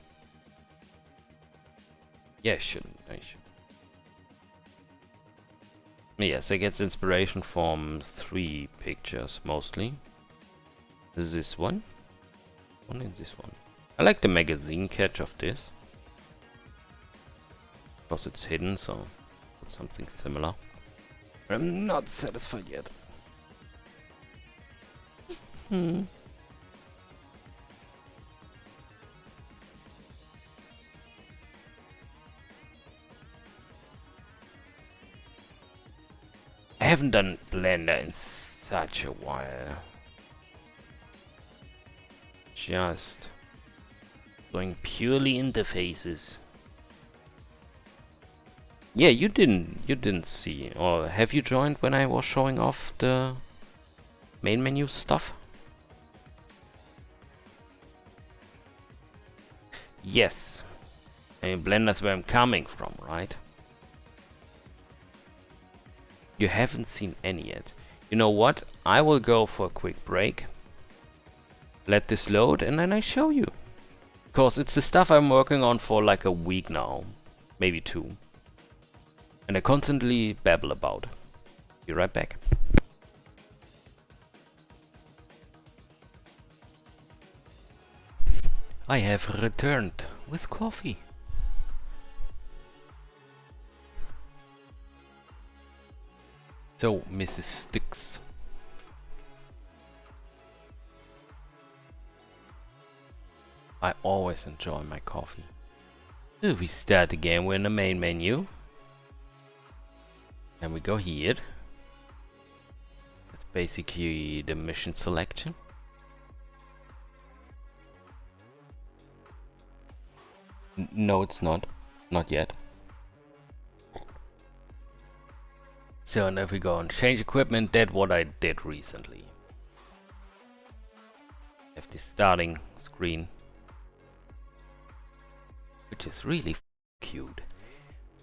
Yeah, I shouldn't. Yes, I get inspiration from 3 pictures mostly. This one and this one. I like the magazine catch of this. Because it's hidden, so something similar. I'm not satisfied yet. I haven't done Blender in such a while. Just doing purely interfaces. Yeah, you didn't see, or have you joined when I was showing off the main menu stuff? Yes. I mean, Blender's where I'm coming from, right? You haven't seen any yet. You know what? I will go for a quick break. Let this load and then I show you. Because it's the stuff I'm working on for like a week now. Maybe 2. And I constantly babble about. Be right back. I have returned with coffee. So, Mrs. Sticks. I always enjoy my coffee. So we start again, we're in the main menu. And we go here. That's basically the mission selection. No, it's not. Not yet. So, and if we go on change equipment, that's what I did recently. Have the starting screen, which is really cute.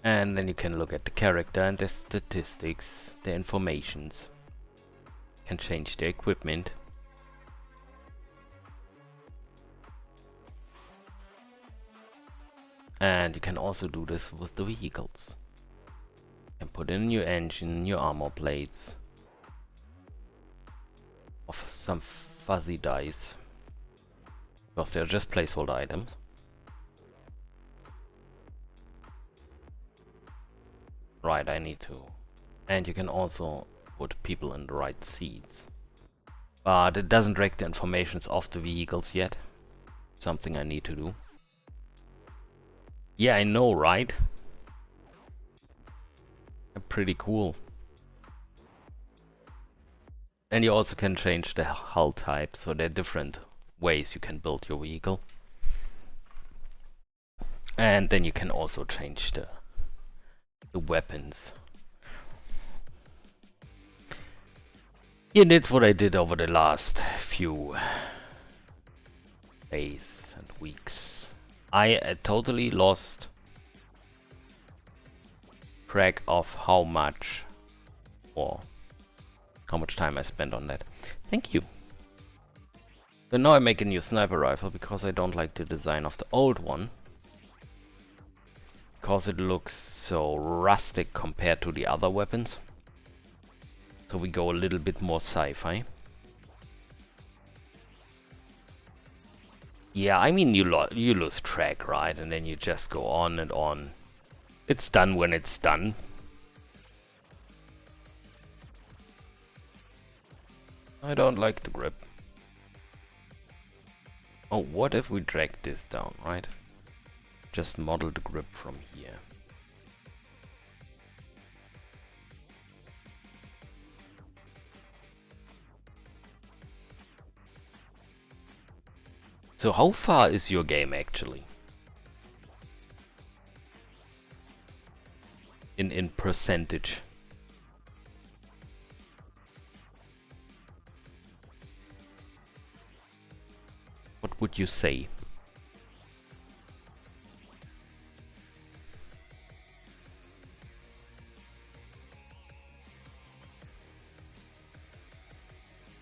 And then you can look at the character and the statistics, the informations. Can change the equipment. And you can also do this with the vehicles. And put in your engine, your armor plates. Of some fuzzy dice. Because they're just placeholder items. Right, I need to. And you can also put people in the right seats. But it doesn't track the informations of the vehicles yet. Something I need to do. Yeah, I know, right? Pretty cool. And you also can change the hull type, so there are different ways you can build your vehicle. And then you can also change the weapons. Yeah, that's what I did over the last few days and weeks. I totally lost track of how much time I spent on that. Thank you. So now I make a new sniper rifle because I don't like the design of the old one. Because it looks so rustic compared to the other weapons. So we go a little bit more sci-fi. Yeah, I mean you lose track, right? And then you just go on and on. It's done when it's done. I don't like the grip. Oh, what if we drag this down, right? Just model the grip from here. So how far is your game actually? In percentage. What would you say?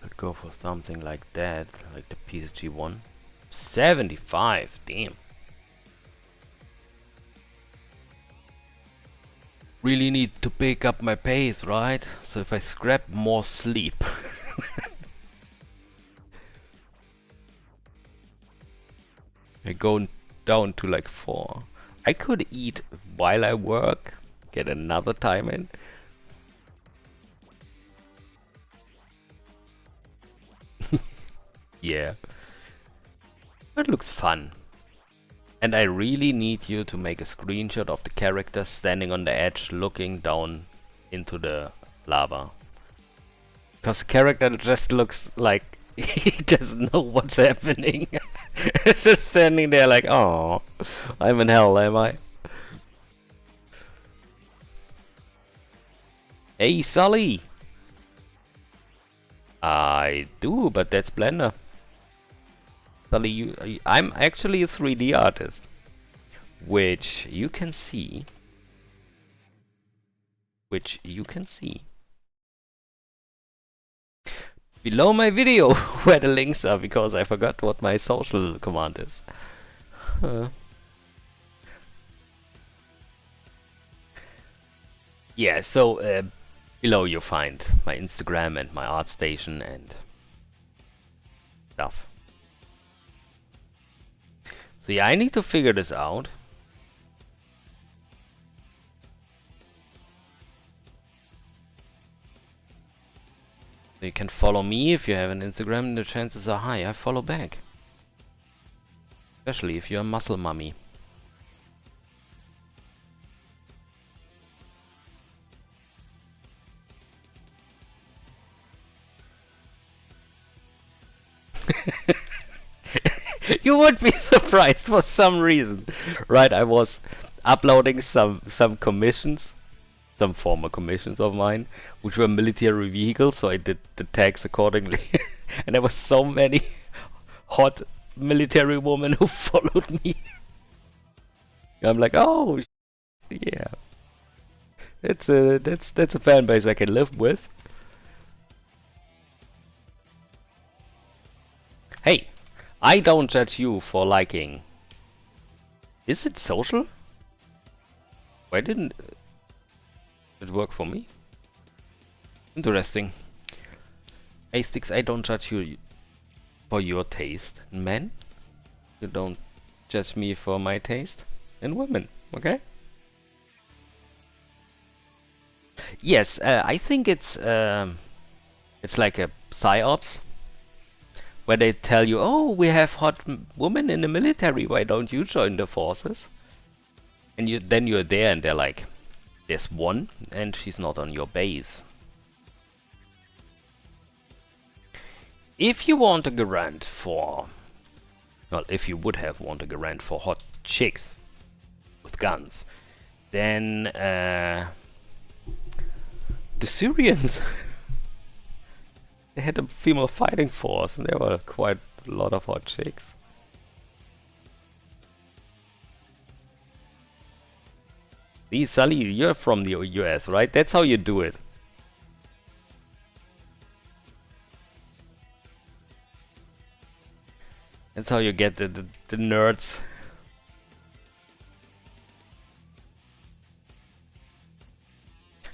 Could go for something like that, like the PSG one. 75, damn. really need to pick up my pace, right? So if I scrap more sleep. I go down to like 4. I could eat while I work, get another time in. Yeah. That looks fun. And I really need you to make a screenshot of the character standing on the edge looking down into the lava. Because the character just looks like he doesn't know what's happening. It's just standing there like, oh, I'm in hell, am I? Hey, Sully! I do, but that's Blender. Sully, I'm actually a 3D artist, which you can see. Below my video, where the links are, because I forgot what my social command is. Yeah, so below you find my Instagram and my art station and stuff. So yeah, I need to figure this out. You can follow me if you have an Instagram, the chances are high I follow back. Especially if you're a muscle mummy. You would be surprised for some reason. Right, I was uploading some commissions, some former commissions of mine, which were military vehicles, so I did the tags accordingly. And there were so many hot military women who followed me. I'm like, oh, yeah. That's a fan base I can live with. Hey, I don't judge you for liking. Is it social? Why didn't it work for me? Interesting. Hey Sticks, I don't judge you for your taste in men. You don't judge me for my taste in women, okay? Yes, I think it's like a psyops, where they tell you, oh, we have hot women in the military, why don't you join the forces? And then you're there and they're like, there's one and she's not on your base. If you want a grant for, well, if you would have wanted a grant for hot chicks with guns, then the Syrians they had a female fighting force and there were quite a lot of hot chicks. See, Sully, you're from the US, right? That's how you do it. That's how you get the nerds.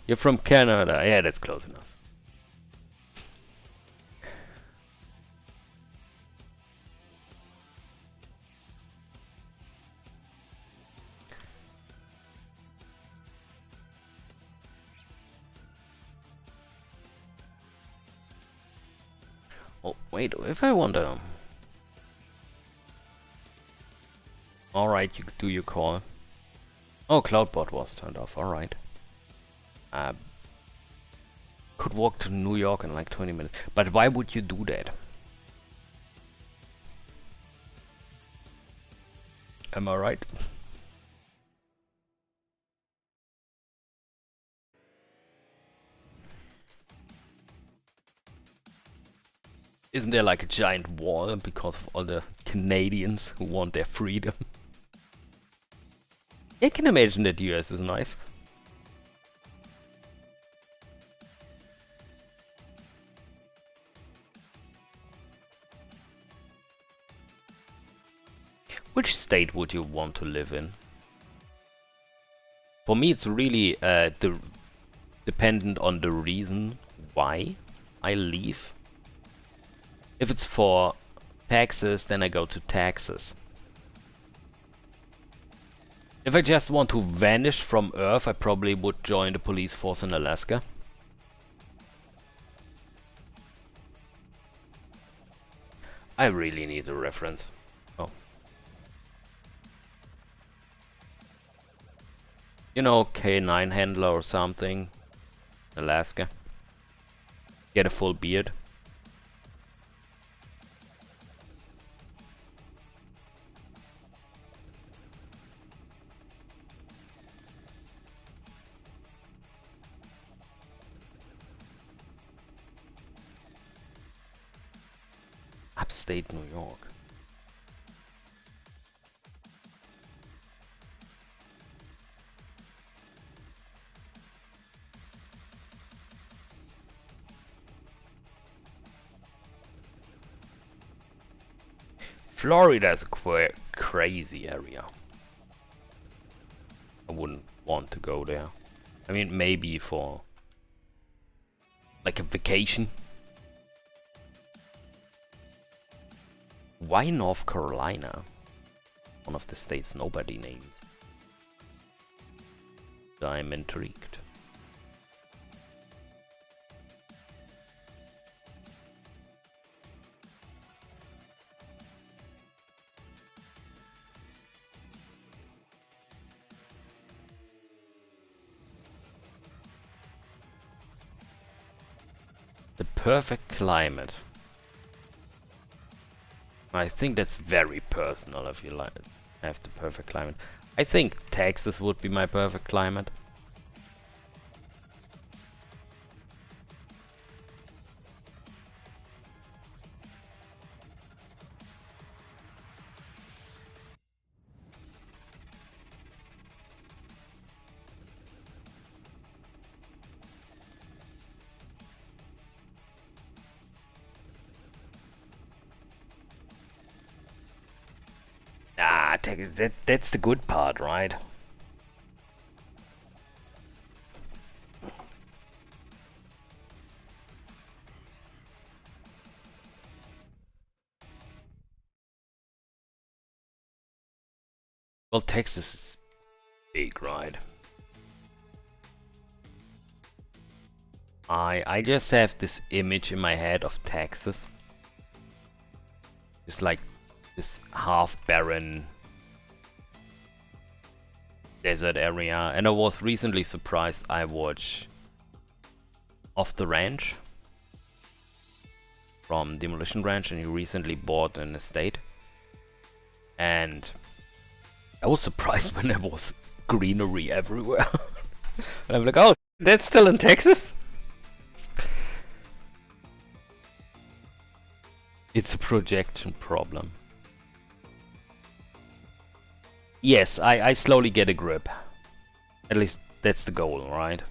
You're from Canada. Yeah, that's close enough. Oh, wait, if I want to... Alright, you do your call. Oh, Cloudbot was turned off, alright. Could walk to New York in like 20 minutes. But why would you do that? Am I right? Isn't there like a giant wall because of all the Canadians who want their freedom? I can imagine that the US is nice. Which state would you want to live in? For me, it's really dependent on the reason why I leave. If it's for taxes, then I go to taxes. If I just want to vanish from Earth, I probably would join the police force in Alaska. I really need a reference. Oh. You know, K9 handler or something. Alaska. Get a full beard. Upstate New York. Florida's a crazy area. I wouldn't want to go there. I mean, maybe for like a vacation. Why North Carolina? One of the states nobody names. I'm intrigued. The perfect climate. I think that's very personal if you like have the perfect climate. I think Texas would be my perfect climate. That's the good part, right? Well, Texas is big, right? I just have this image in my head of Texas. It's like this half barren desert area, and I was recently surprised. I watched Off the Ranch from Demolition Ranch, and he recently bought an estate, and I was surprised when there was greenery everywhere. And I'm like, oh, that's still in Texas? It's a projection problem. Yes, I slowly get a grip. At least that's the goal, right?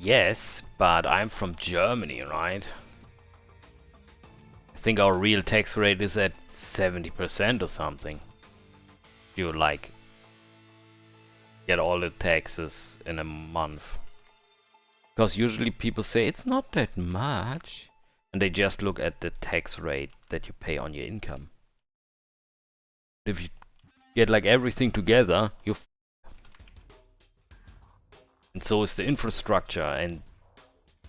Yes, but I'm from Germany, right? I think our real tax rate is at 70% or something. You like get all the taxes in a month. Because usually people say it's not that much, and they just look at the tax rate that you pay on your income. If you get like everything together, you and so is the infrastructure and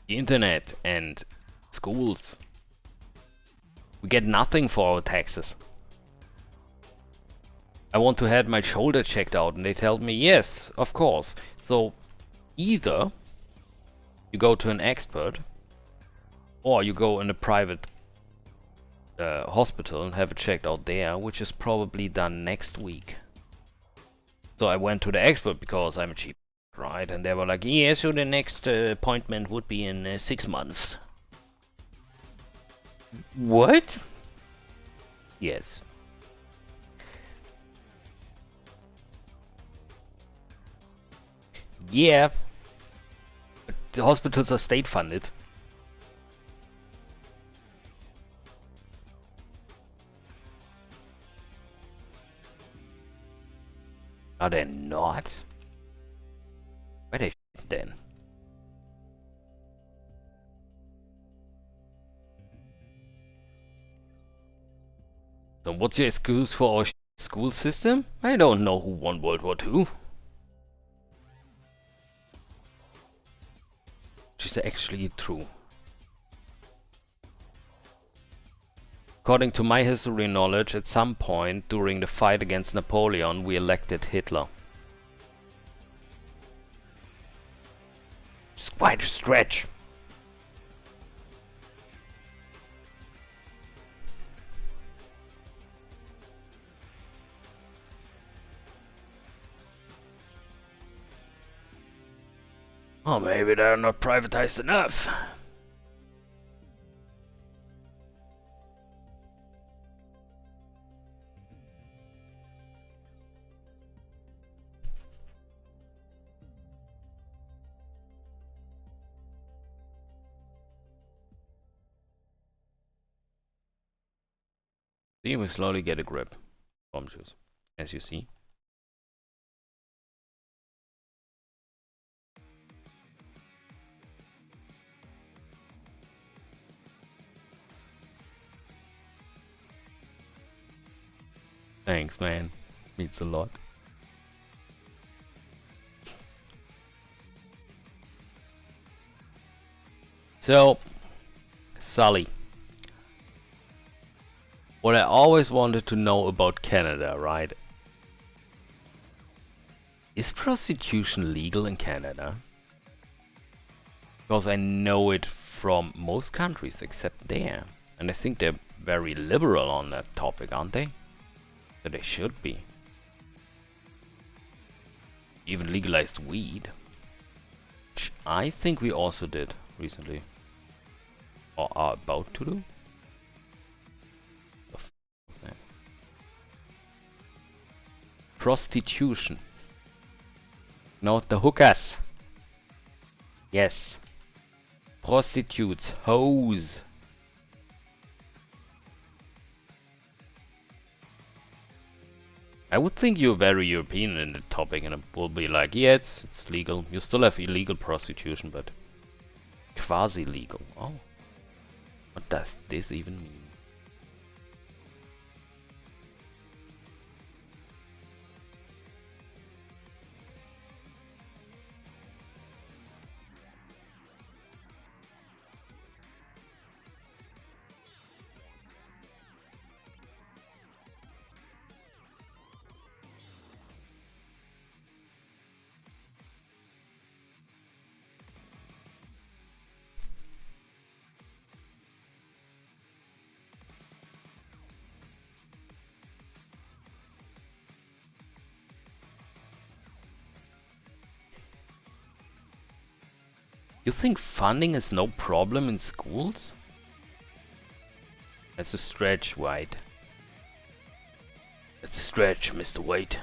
the internet and schools. We get nothing for our taxes. I want to have my shoulder checked out, and they tell me yes, of course. So either you go to an expert, or you go in a private hospital and have it checked out there, which is probably done next week. So I went to the expert because I'm cheap, right? And they were like, yeah, so the next appointment would be in 6 months. What? Yes. Yeah. But the hospitals are state funded. Are they not? Where they then? So what's your excuse for our school system? I don't know who won World War II. Which is actually true. According to my history knowledge, at some point during the fight against Napoleon, we elected Hitler. It's quite a stretch. Oh, maybe they're not privatized enough. See, we slowly get a grip. Bomb shoes, as you see. Thanks, man. Means a lot. So, Sully. What I always wanted to know about Canada, right? Is prostitution legal in Canada? Because I know it from most countries except there. And I think they're very liberal on that topic, aren't they? So they should be. Even legalized weed. Which I think we also did recently. Or are about to do. Prostitution. Not the hookers. Yes. Prostitutes. Hoes. I would think you're very European in the topic and it will be like, yeah, it's legal. You still have illegal prostitution, but quasi-legal. Oh. What does this even mean? You think funding is no problem in schools? That's a stretch, White. That's a stretch, Mr. White.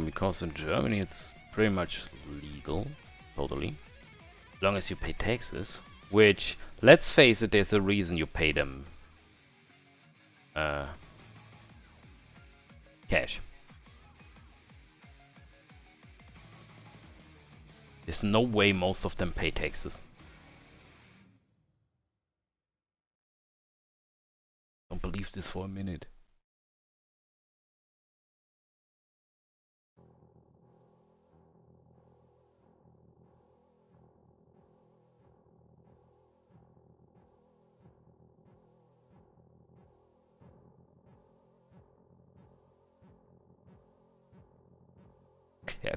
Because in Germany it's pretty much legal, totally. As long as you pay taxes. Which, let's face it, there's a reason you pay them cash. There's no way most of them pay taxes. Don't believe this for a minute.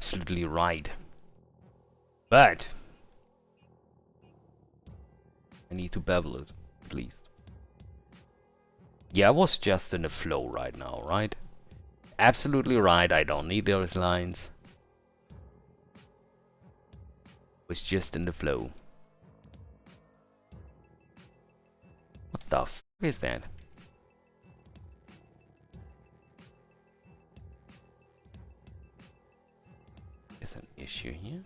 absolutely right. But I need to bevel it, at least. Yeah, I was just in the flow right now, right? Absolutely right, I don't need those lines. Was just in the flow. What the f is that? Is an issue here?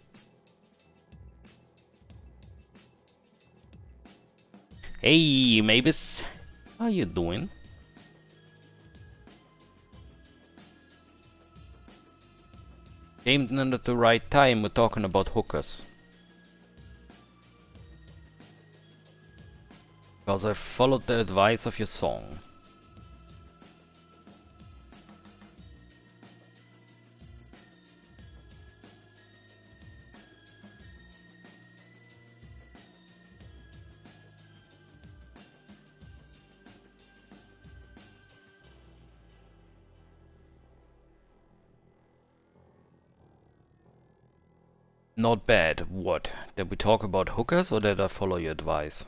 Hey, Mavis, how you doing? Came in at the right time. We're talking about hookers. Because I followed the advice of your song. Not bad. What? Did we talk about hookers or did I follow your advice?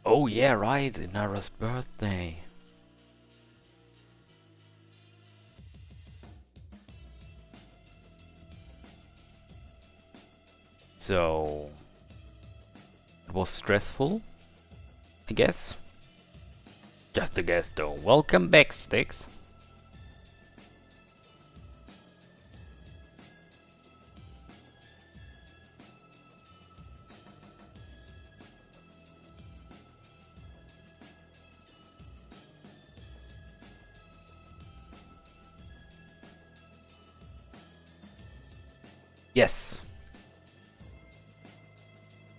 Oh yeah, right, Inara's birthday. So it was stressful, I guess. Just a guess though. Welcome back, Sticks. Yes.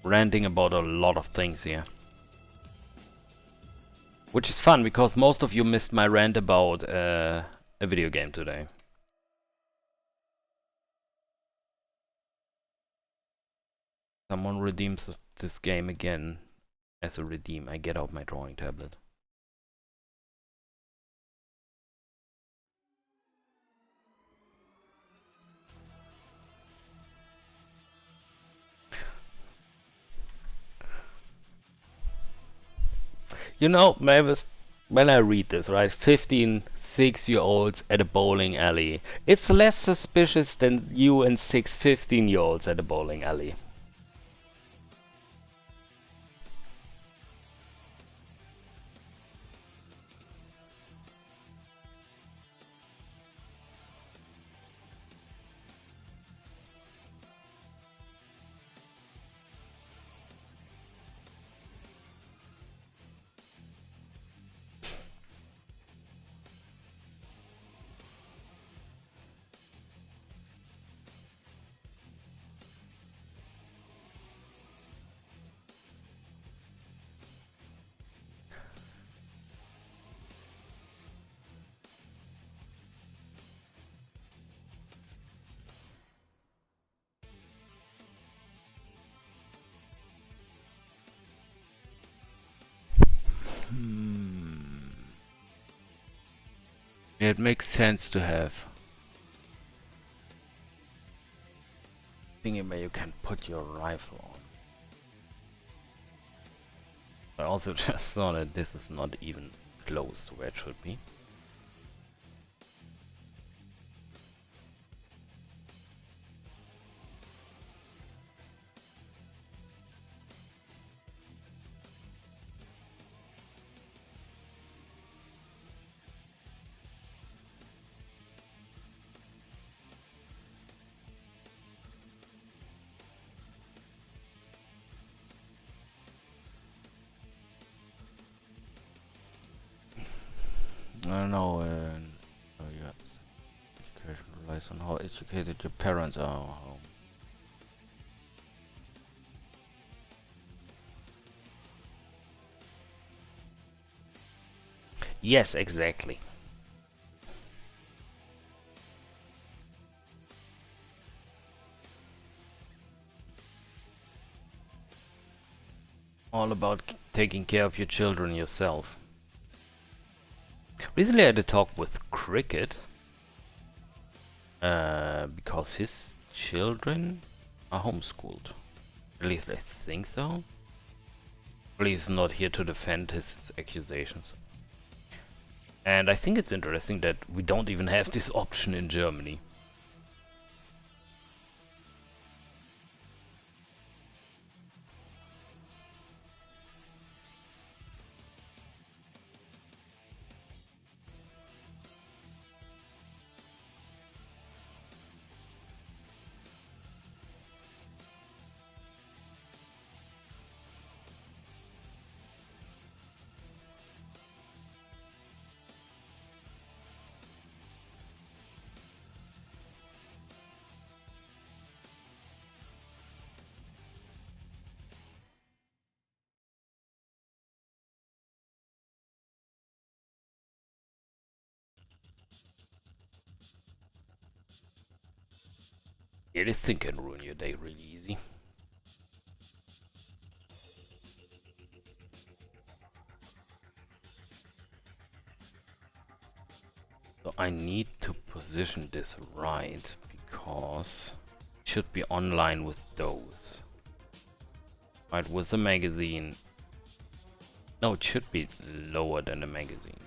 Ranting about a lot of things here. Which is fun because most of you missed my rant about a video game today. Someone redeems this game again. As a redeem, I get out my drawing tablet. You know, Mavis, when I read this, right, 15 6-year-olds at a bowling alley, it's less suspicious than you and 6 15-year-olds at a bowling alley. It makes sense to have thingy where you can put your rifle on. I also just saw that this is not even close to where it should be. I don't know, oh yeah, education relies on how educated your parents are. How yes, exactly. all about taking care of your children yourself. Recently I had a talk with Cricket, because his children are homeschooled. At least I think so. Well, he's not here to defend his accusations. And I think it's interesting that we don't even have this option in Germany. Yeah, this thing can ruin your day really easy. So I need to position this right, because it should be online with those. Right, with the magazine. No, it should be lower than the magazine.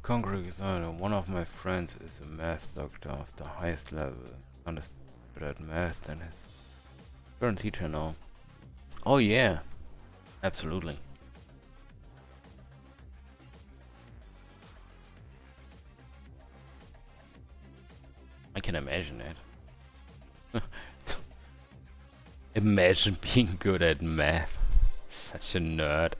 Congress, one of my friends is a math doctor of the highest level. Understood at math than his current teacher now. Oh yeah, absolutely. I can imagine it. Imagine being good at math. Such a nerd.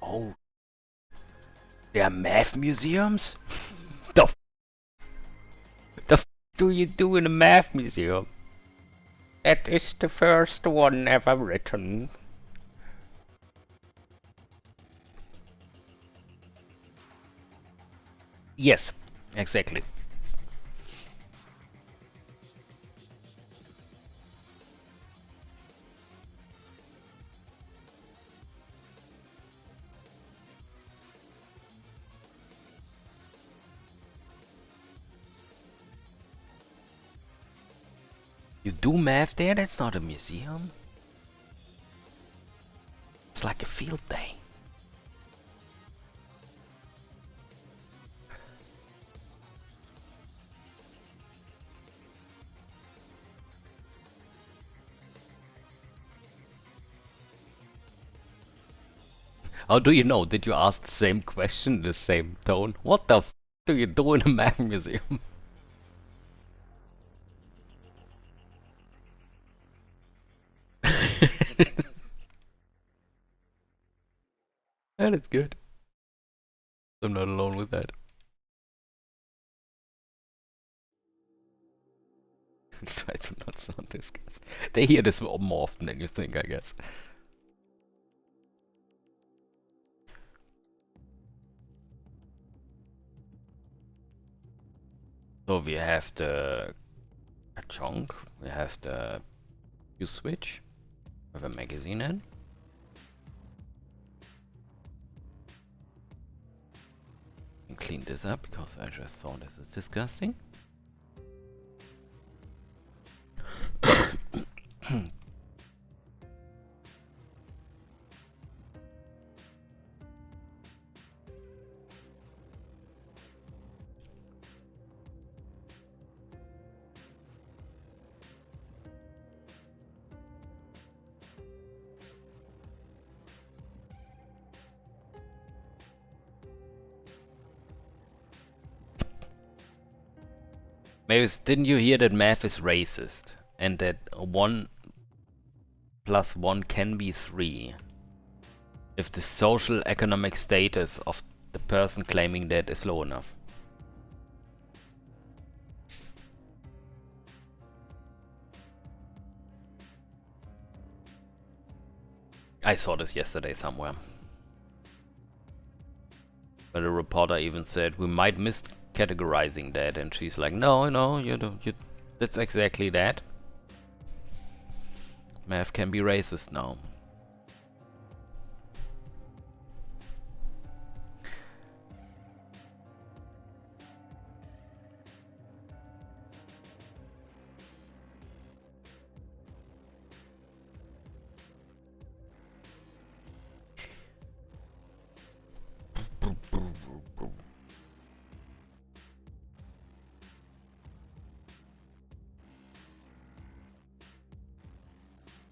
Oh, there are math museums? The f do you do in a math museum? That is the first one ever written. Yes, exactly. You do math there? That's not a museum. It's like a field day. How do you know? Did you ask the same question in the same tone? What the f do you do in a math museum? That is good. I'm not alone with that. Try to not sound disgusting. They hear this more often than you think, I guess. So we have the chunk, we have the PewPew switch, Have a magazine in. And clean this up because I just saw this is disgusting. Mavis, didn't you hear that math is racist and that 1 plus 1 can be 3 if the social economic status of the person claiming that is low enough? I saw this yesterday somewhere. But a reporter even said we might miss categorizing that, and she's like, no, that's exactly that. Math can be racist now.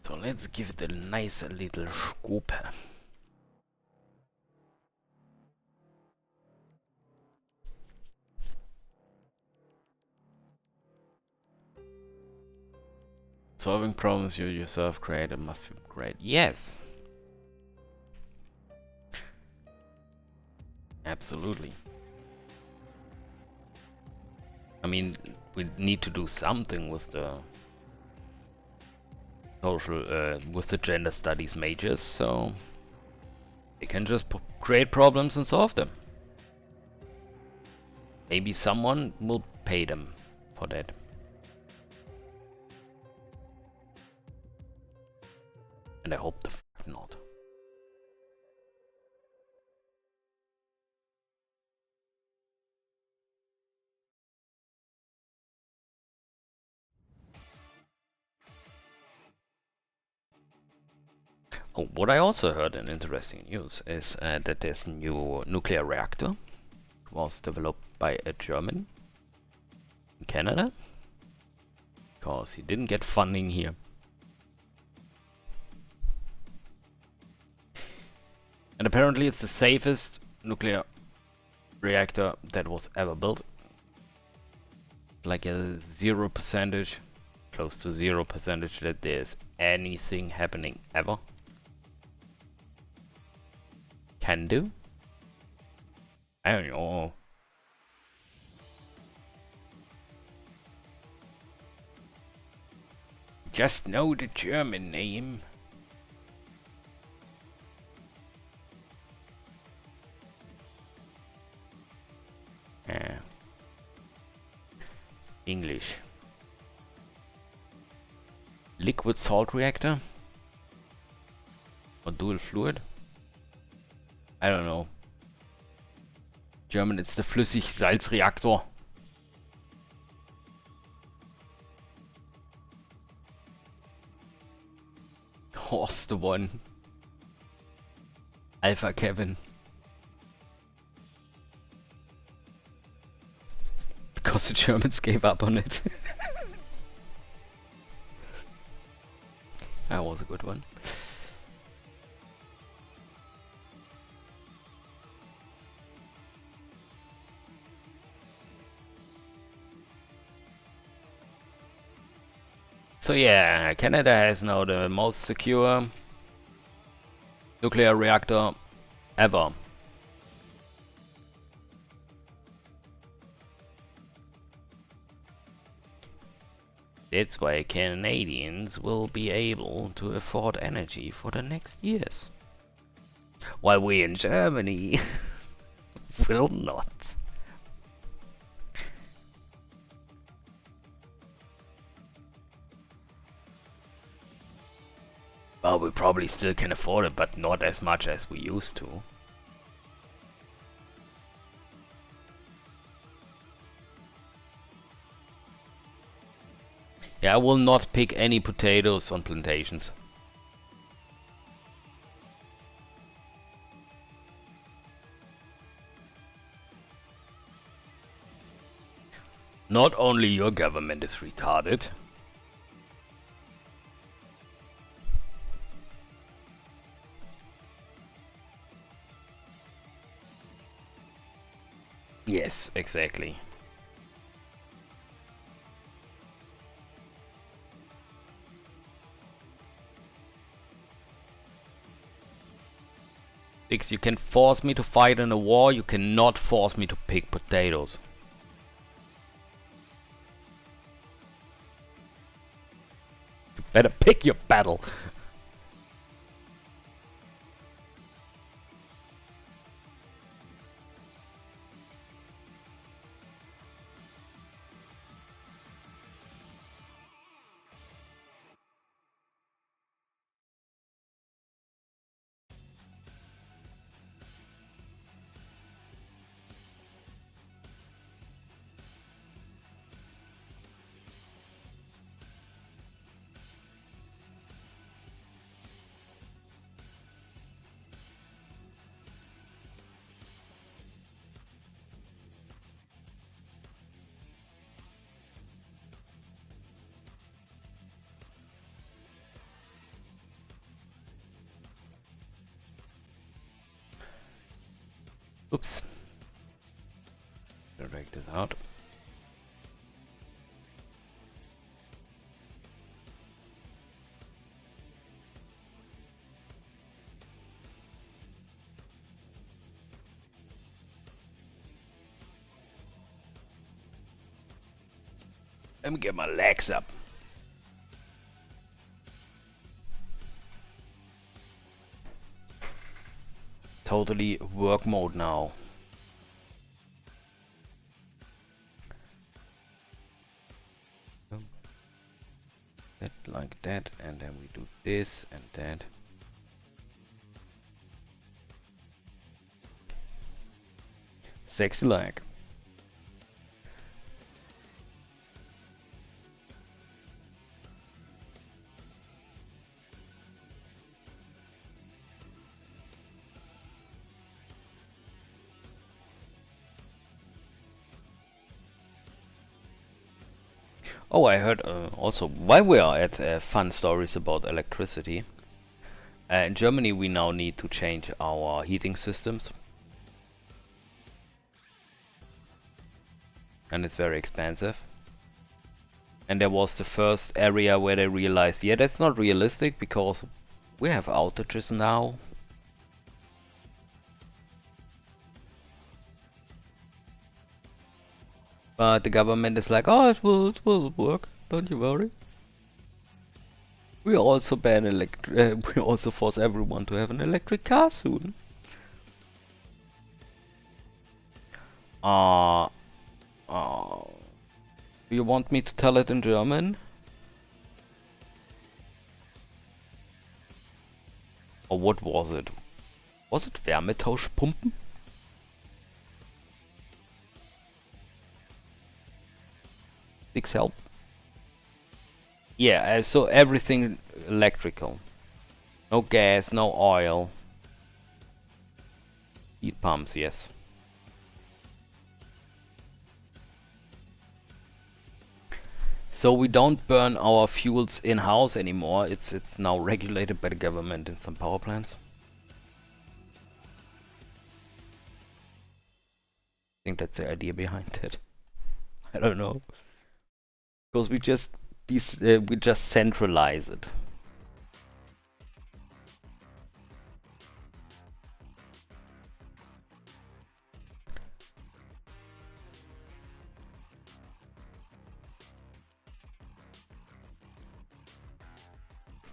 So let's give it a nice little scoop. Solving problems you yourself created must be great. Yes! Absolutely. I mean, we need to do something with the social, with the gender studies majors, so they can just create problems and solve them. Maybe someone will pay them for that. And I hope the f not. Oh, what I also heard in interesting news is that there's a new nuclear reactor. It was developed by a German in Canada, because he didn't get funding here. And apparently it's the safest nuclear reactor that was ever built. Like a 0%, close to 0% that there's anything happening ever. Can do. I don't know. Just know the German name. English. Liquid salt reactor? Or dual fluid? I don't know. German, it's the Flüssig-Salz-Reaktor. Horst the one. Alpha Kevin. Because the Germans gave up on it. That was a good one. So yeah, Canada has now the most secure nuclear reactor ever. That's why Canadians will be able to afford energy for the next years. While we in Germany will not. Well, we probably still can afford it, but not as much as we used to. Yeah, I will not pick any potatoes on plantations. Not only your government is retarded. Yes, exactly. You can force me to fight in a war, you cannot force me to pick potatoes. You better pick your battle. Oops. Drag this out. Let me get my legs up. Totally work mode now. That like that, and then we do this and that. Sexy like. Oh, I heard also, while we are at fun stories about electricity, in Germany we now need to change our heating systems. And it's very expensive. And there was the first area where they realized, yeah, that's not realistic because we have outages now. But the government is like, oh, it will work, don't you worry. We also ban we also force everyone to have an electric car soon. Do you want me to tell it in German? Or what was it? Was it Wärmetauschpumpen? Six help. Yeah, so everything electrical. No gas, no oil. Heat pumps, yes. So we don't burn our fuels in-house anymore. It's now regulated by the government in some power plants. I think that's the idea behind it. I don't know. Because we just centralize it.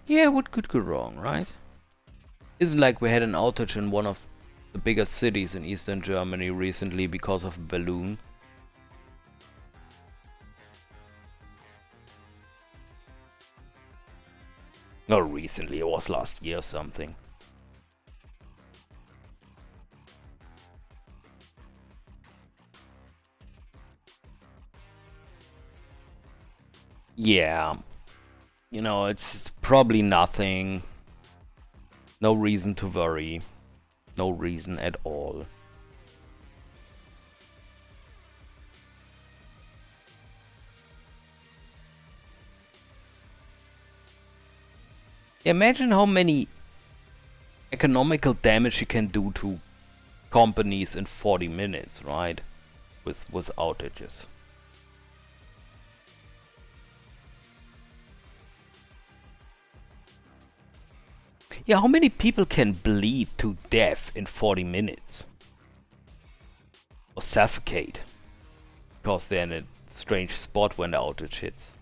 Yeah, what could go wrong, right? Isn't like we had an outage in one of the biggest cities in Eastern Germany recently because of a balloon. Not recently, it was last year or something. Yeah, you know, it's probably nothing. No reason to worry. No reason at all. Imagine how many economical damage you can do to companies in 40 minutes, right? With outages. Yeah, how many people can bleed to death in 40 minutes? Or suffocate? Because they're in a strange spot when the outage hits.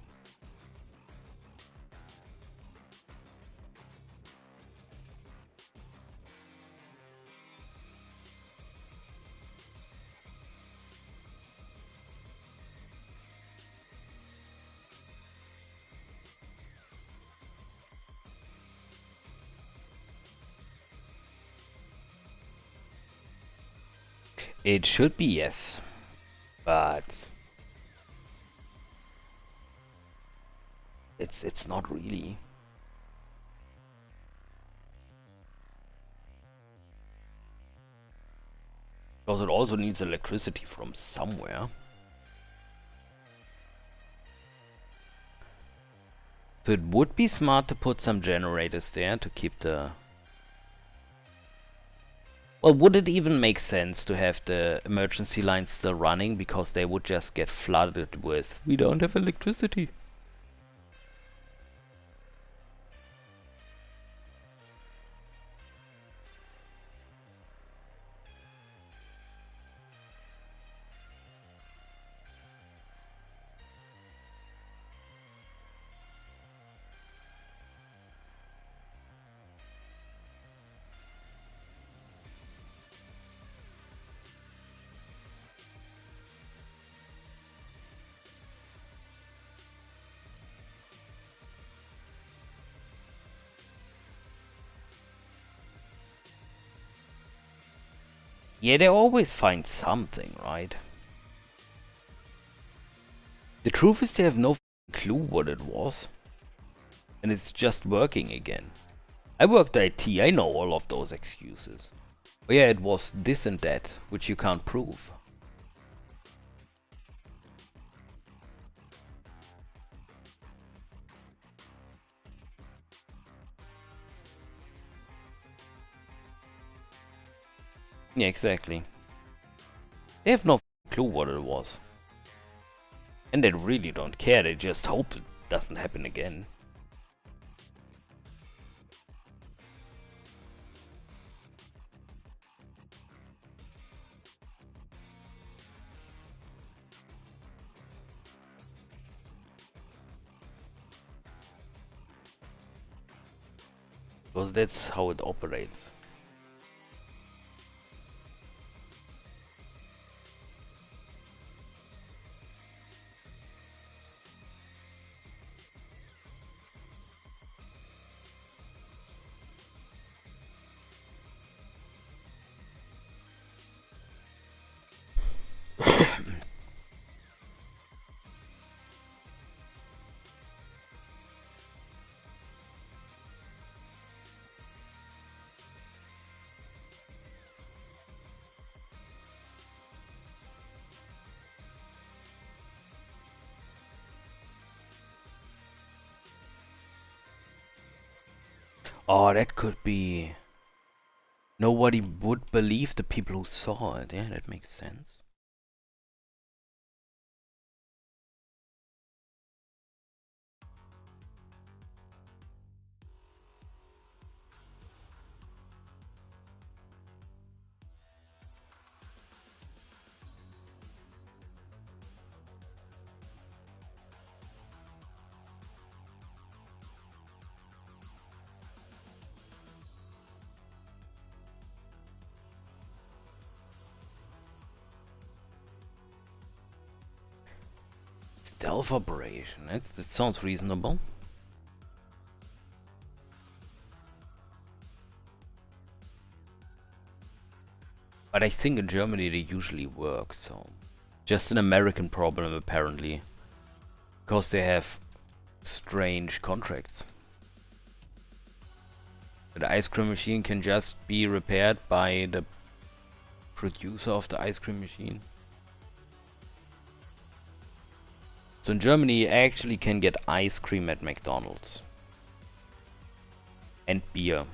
It should be yes, but it's not really. Because it also needs electricity from somewhere. So it would be smart to put some generators there to keep the... Well, would it even make sense to have the emergency lines still running, because they would just get flooded with "we don't have electricity"? Yeah, they always find something, right? The truth is they have no clue what it was. And it's just working again. I worked IT, I know all of those excuses. Oh yeah, it was this and that, which you can't prove. Yeah, exactly. They have no clue what it was. And they really don't care, they just hope it doesn't happen again. Because that's how it operates. Oh, that could be... Nobody would believe the people who saw it. Yeah, that makes sense. Stealth operation, that sounds reasonable. But I think in Germany they usually work, so... Just an American problem apparently. Because they have strange contracts. The ice cream machine can just be repaired by the producer of the ice cream machine. So in Germany you actually can get ice cream at McDonald's. And beer.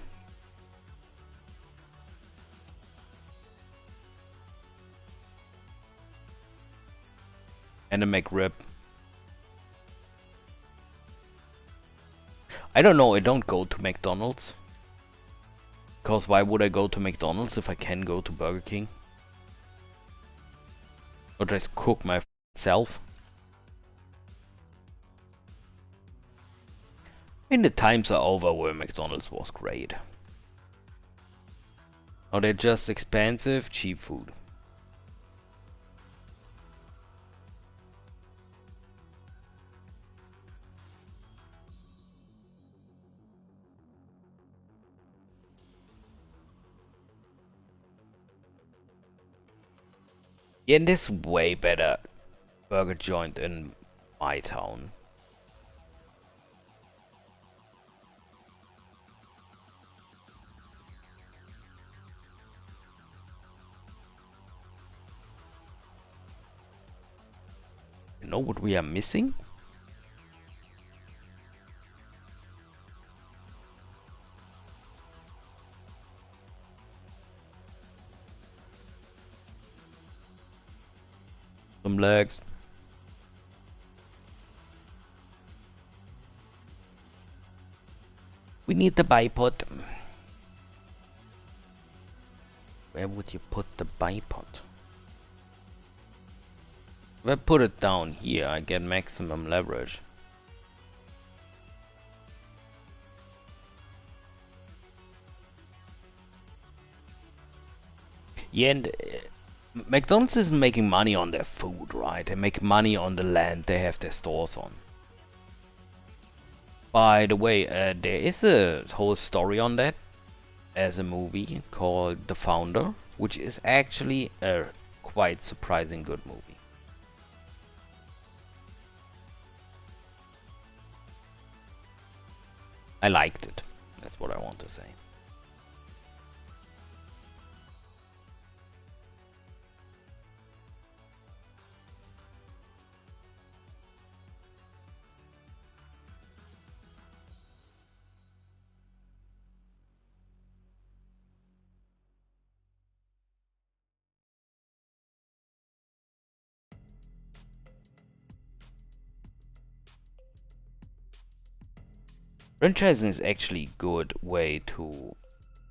And a McRib. I don't know, I don't go to McDonald's. Because why would I go to McDonald's if I can go to Burger King? Or just cook myself? I mean, the times are over where McDonald's was great. Now they're just expensive, cheap food. Yeah, and there's way better burger joint in my town. You know what we are missing? Some legs. We need the bipod. Where would you put the bipod? If I put it down here, I get maximum leverage. Yeah, and McDonald's isn't making money on their food, right? They make money on the land they have their stores on. By the way, there is a whole story on that as a movie called The Founder, which is actually a quite surprising good movie. I liked it. That's what I want to say. Franchising is actually a good way to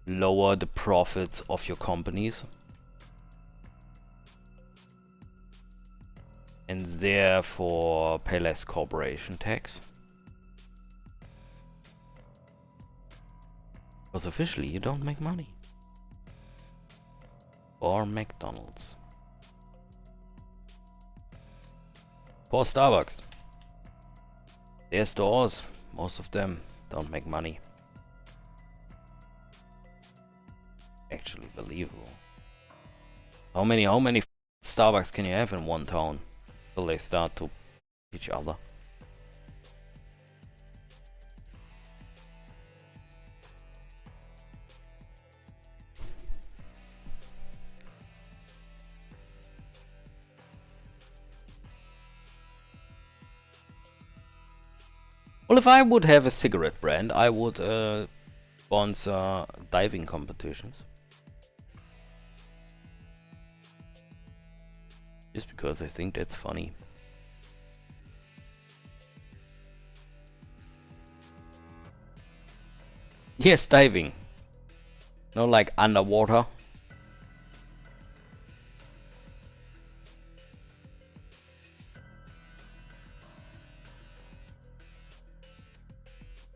lower the profits of your companies and therefore pay less corporation tax. Because officially you don't make money. Or McDonald's. Or Starbucks. Their stores, most of them don't make money. Actually believable. How many Starbucks can you have in one town till they start to each other? Well, if I would have a cigarette brand, I would sponsor diving competitions. Just because I think that's funny. Yes, diving. No, like underwater.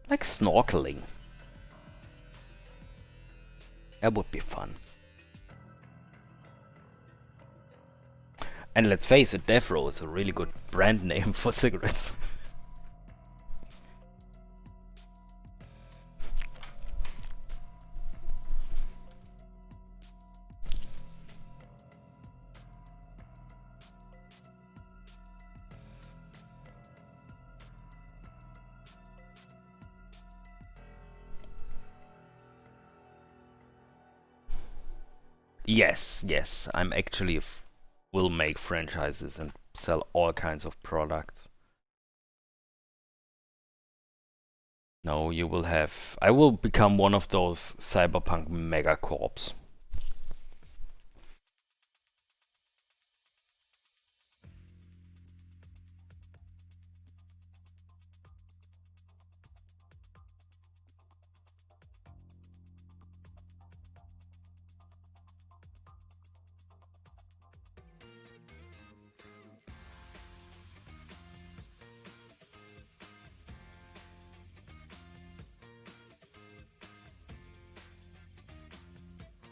Like snorkeling. That would be fun. And let's face it, DevRow is a really good brand name for cigarettes. Yes, yes, I'm actually will make franchises and sell all kinds of products. No, you will have. I will become one of those cyberpunk megacorps.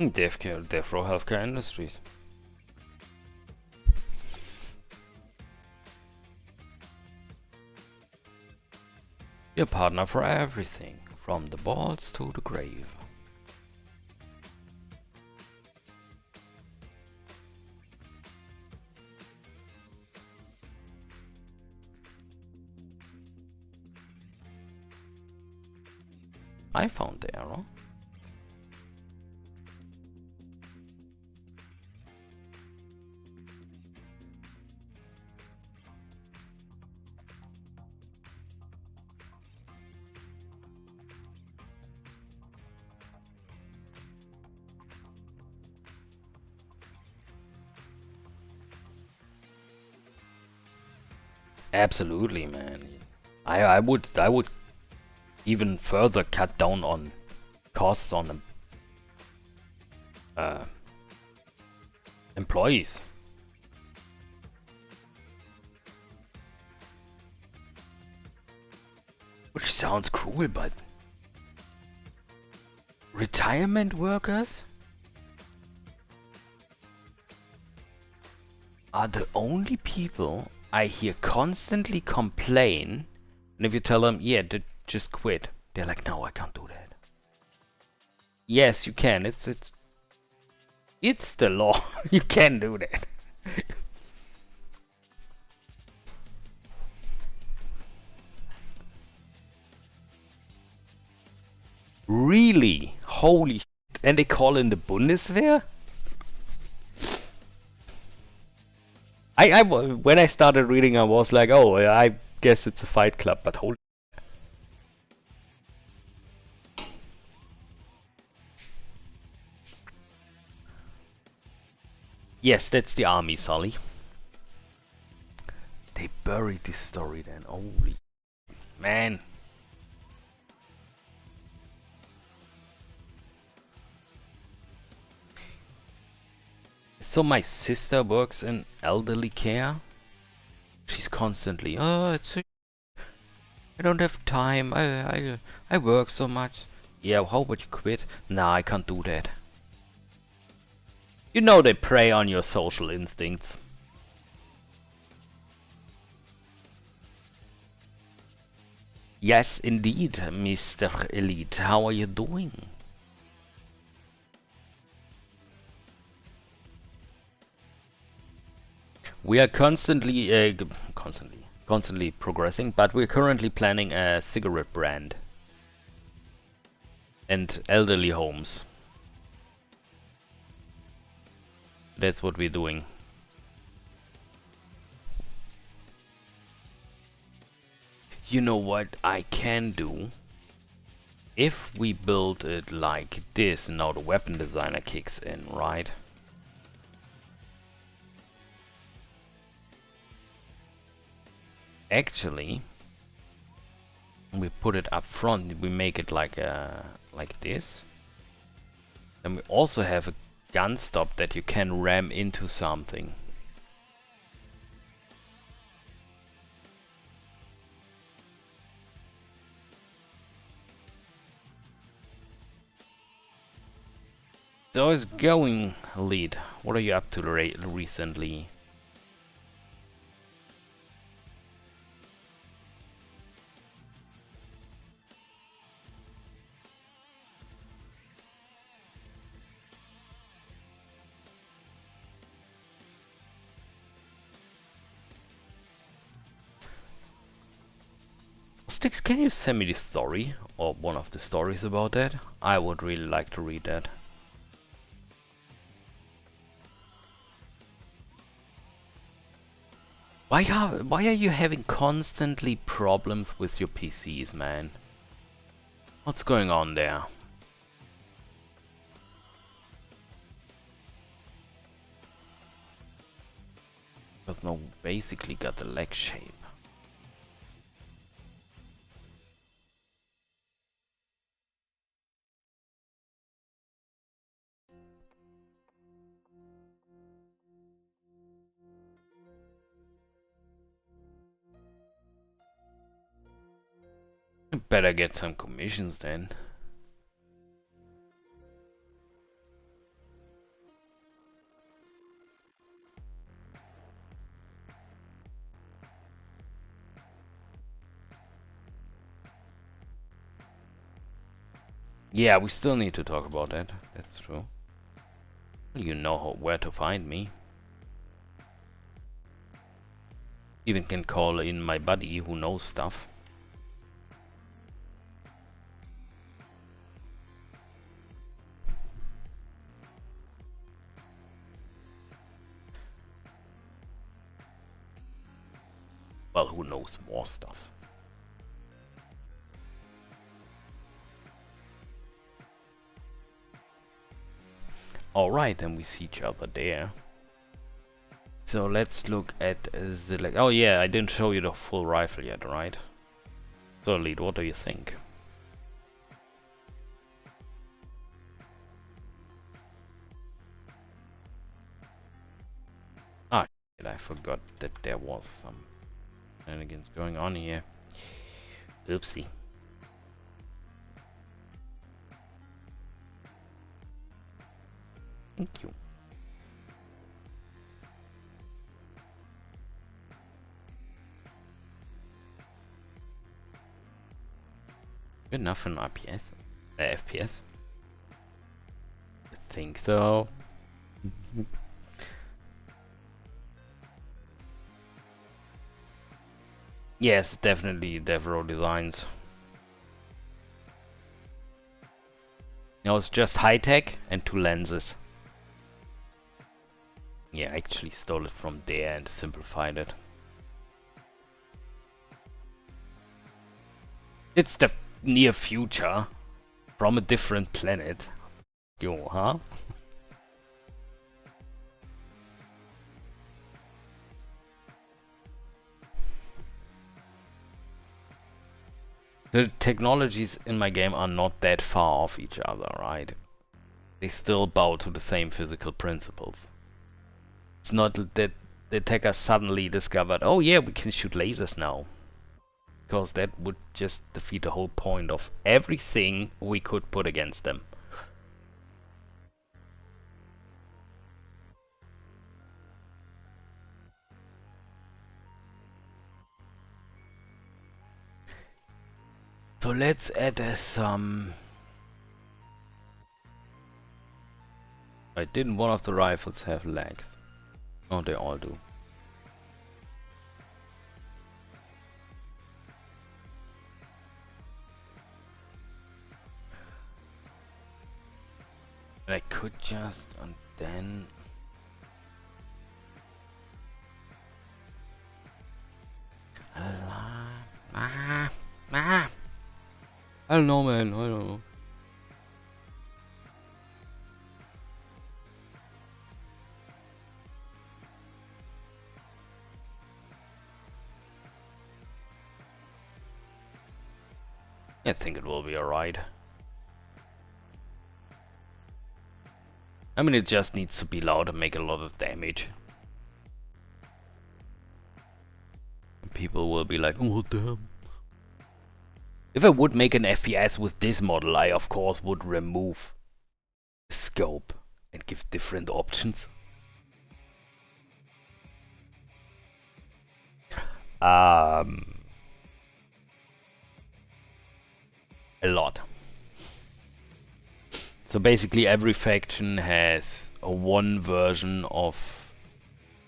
DevRow Healthcare Industries. Your partner for everything, from the balls to the grave. I found the error. Absolutely, man. I would even further cut down on costs on employees. Which sounds cruel, but retirement workers are the only people I hear constantly complain, and if you tell them, yeah, just quit, they're like, no, I can't do that. Yes, you can. It's the law. You can do that. Really? Holy shit. And they call in the Bundeswehr? When I started reading, I was like, oh, I guess it's a fight club, but holy. Yes, that's the army, Sully. They buried this story then. Holy man. So my sister works in elderly care. She's constantly, I don't have time. I work so much. Yeah, how about you quit? Nah, I can't do that. You know they prey on your social instincts. Yes, indeed, Mr. Elite. How are you doing? We are constantly progressing, but we're currently planning a cigarette brand and elderly homes. That's what we're doing. You know what I can do? If we build it like this, now the weapon designer kicks in, right? Actually, we put it up front, we make it like this. And we also have a gun stop that you can ram into something. So it's going, Lead. What are you up to recently? Sticks, can you send me the story or one of the stories about that? I would really like to read that. Why are you having constantly problems with your PCs, man? What's going on there? Because now basically got the leg shape. Better get some commissions then. Yeah, we still need to talk about that. That's true. You know where to find me. Even can call in my buddy who knows stuff. Well, who knows more stuff. Alright, then we see each other there. So let's look at the... Oh yeah, I didn't show you the full rifle yet, right? So Lead, what do you think? Ah, shit, I forgot that there was some shenanigans going on here. Oopsie. Thank you. Good enough for an RPS? FPS? I think so. Yes, definitely DevRow designs. Now it's just high tech and 2 lenses. Yeah, I actually stole it from there and simplified it. It's the near future from a different planet. Yo, huh? The technologies in my game are not that far off each other, right? They still bow to the same physical principles. It's not that the attackers suddenly discovered, oh yeah, we can shoot lasers now. Because that would just defeat the whole point of everything we could put against them. So let's add some... Why didn't one of the rifles have legs? Oh, they all do. I could just, and then... I don't know, man, I don't know. I think it will be alright. I mean, it just needs to be loud and make a lot of damage. People will be like, oh damn. If I would make an FPS with this model, I of course would remove the scope and give different options. A lot. So basically every faction has a one version of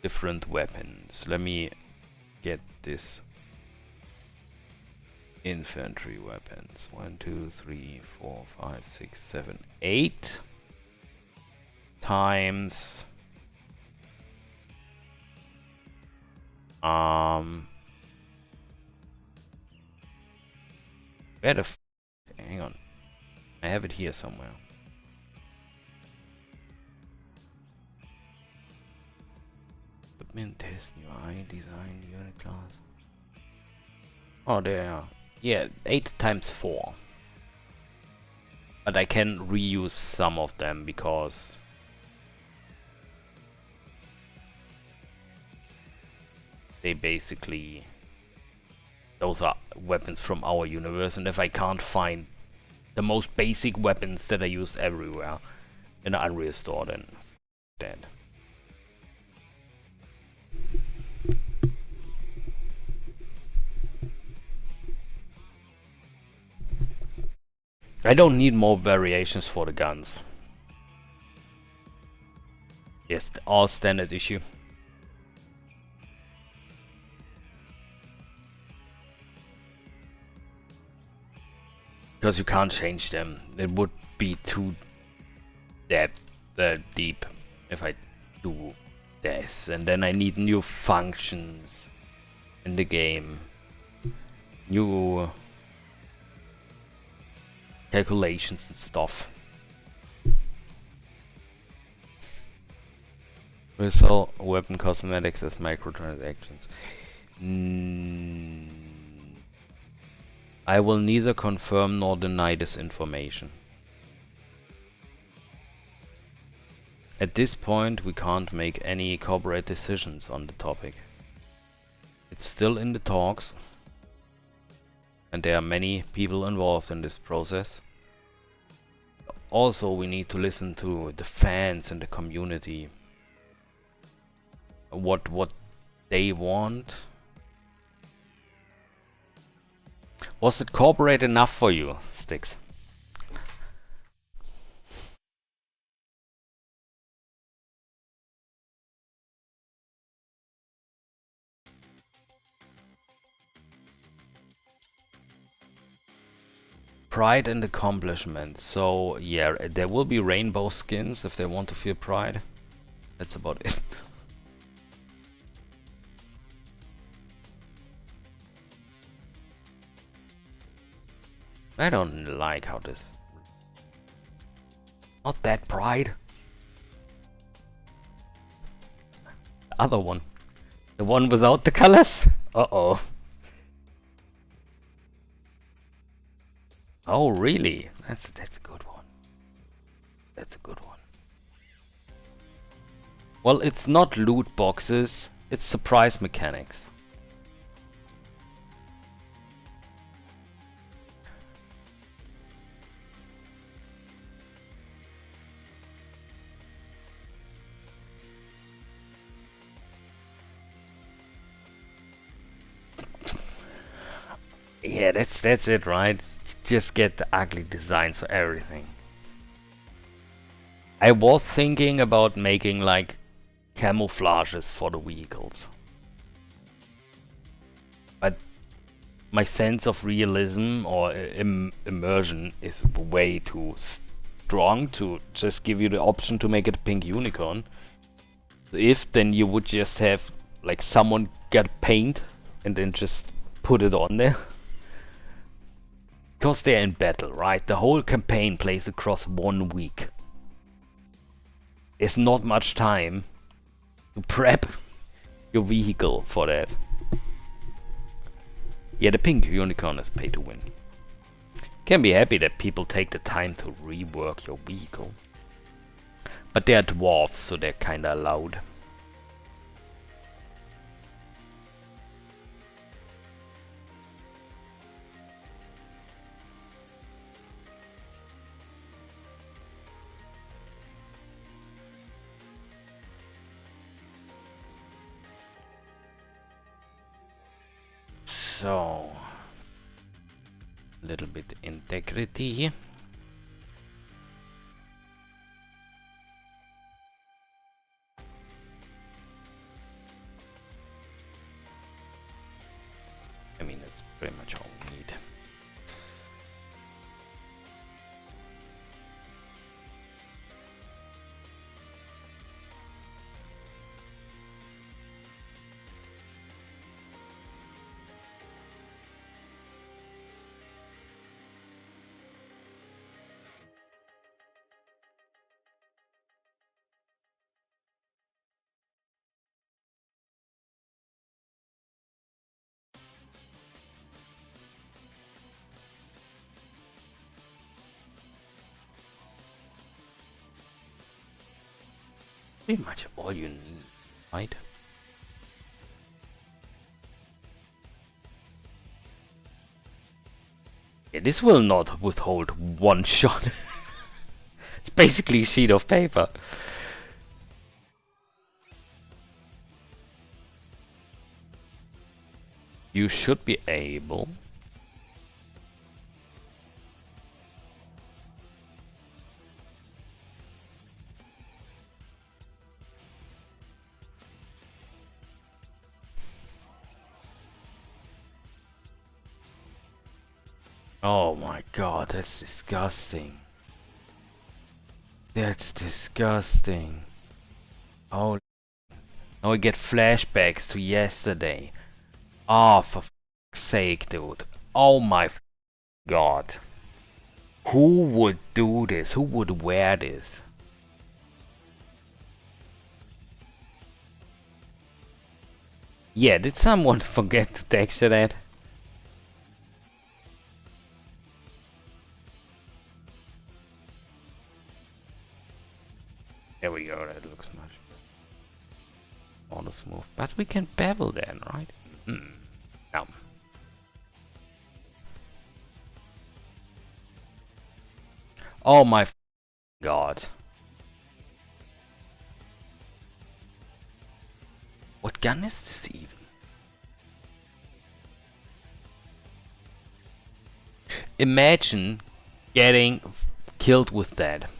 different weapons. Let me get this. Infantry weapons. 1, 2, 3, 4, 5, 6, 7, 8 times Where the hang on. I have it here somewhere. Equipment test, UI, design, unit class. Oh, there. Yeah, 8 times 4. But I can reuse some of them because they basically, those are weapons from our universe, and if I can't find the most basic weapons that I used everywhere in the Unreal Store, then dead. I don't need more variations for the guns. Yes, all standard issue. Because you can't change them. It would be too deep if I do this. And then I need new functions in the game. New calculations and stuff. We sell weapon cosmetics as microtransactions. I will neither confirm nor deny this information. At this point, we can't make any corporate decisions on the topic. It's still in the talks, and there are many people involved in this process. Also, we need to listen to the fans and the community. What they want. Was it corporate enough for you, Sticks? Pride and accomplishment. So yeah, there will be rainbow skins if they want to feel pride. That's about it. I don't like how this... Not that pride. The other one. The one without the colors? Uh-oh. Oh, really? That's a good one. That's a good one. Well, it's not loot boxes, it's surprise mechanics. Yeah, that's it, right? Just get the ugly designs for everything. I was thinking about making like camouflages for the vehicles. But my sense of realism or immersion is way too strong to just give you the option to make it a pink unicorn. If then you would just have like someone get paint and then just put it on there. Because they're in battle, right? The whole campaign plays across 1 week. There's not much time to prep your vehicle for that. Yeah, the pink unicorn is pay to win. Can be happy that people take the time to rework your vehicle. But they're dwarves, so they're kinda loud. So, little bit integrity. I mean, that's pretty much all we need. Pretty much all you need, right? Yeah, this will not withhold one shot. It's basically a sheet of paper. You should be able. Oh my god, that's disgusting. That's disgusting. Oh, now we get flashbacks to yesterday. Oh, for f***'s sake, dude. Oh my god. Who would do this? Who would wear this? Yeah, did someone forget to texture that? There we go, that looks much more smooth. But we can bevel then, right? Mm-hmm. No. Oh my god. What gun is this even? Imagine getting killed with that.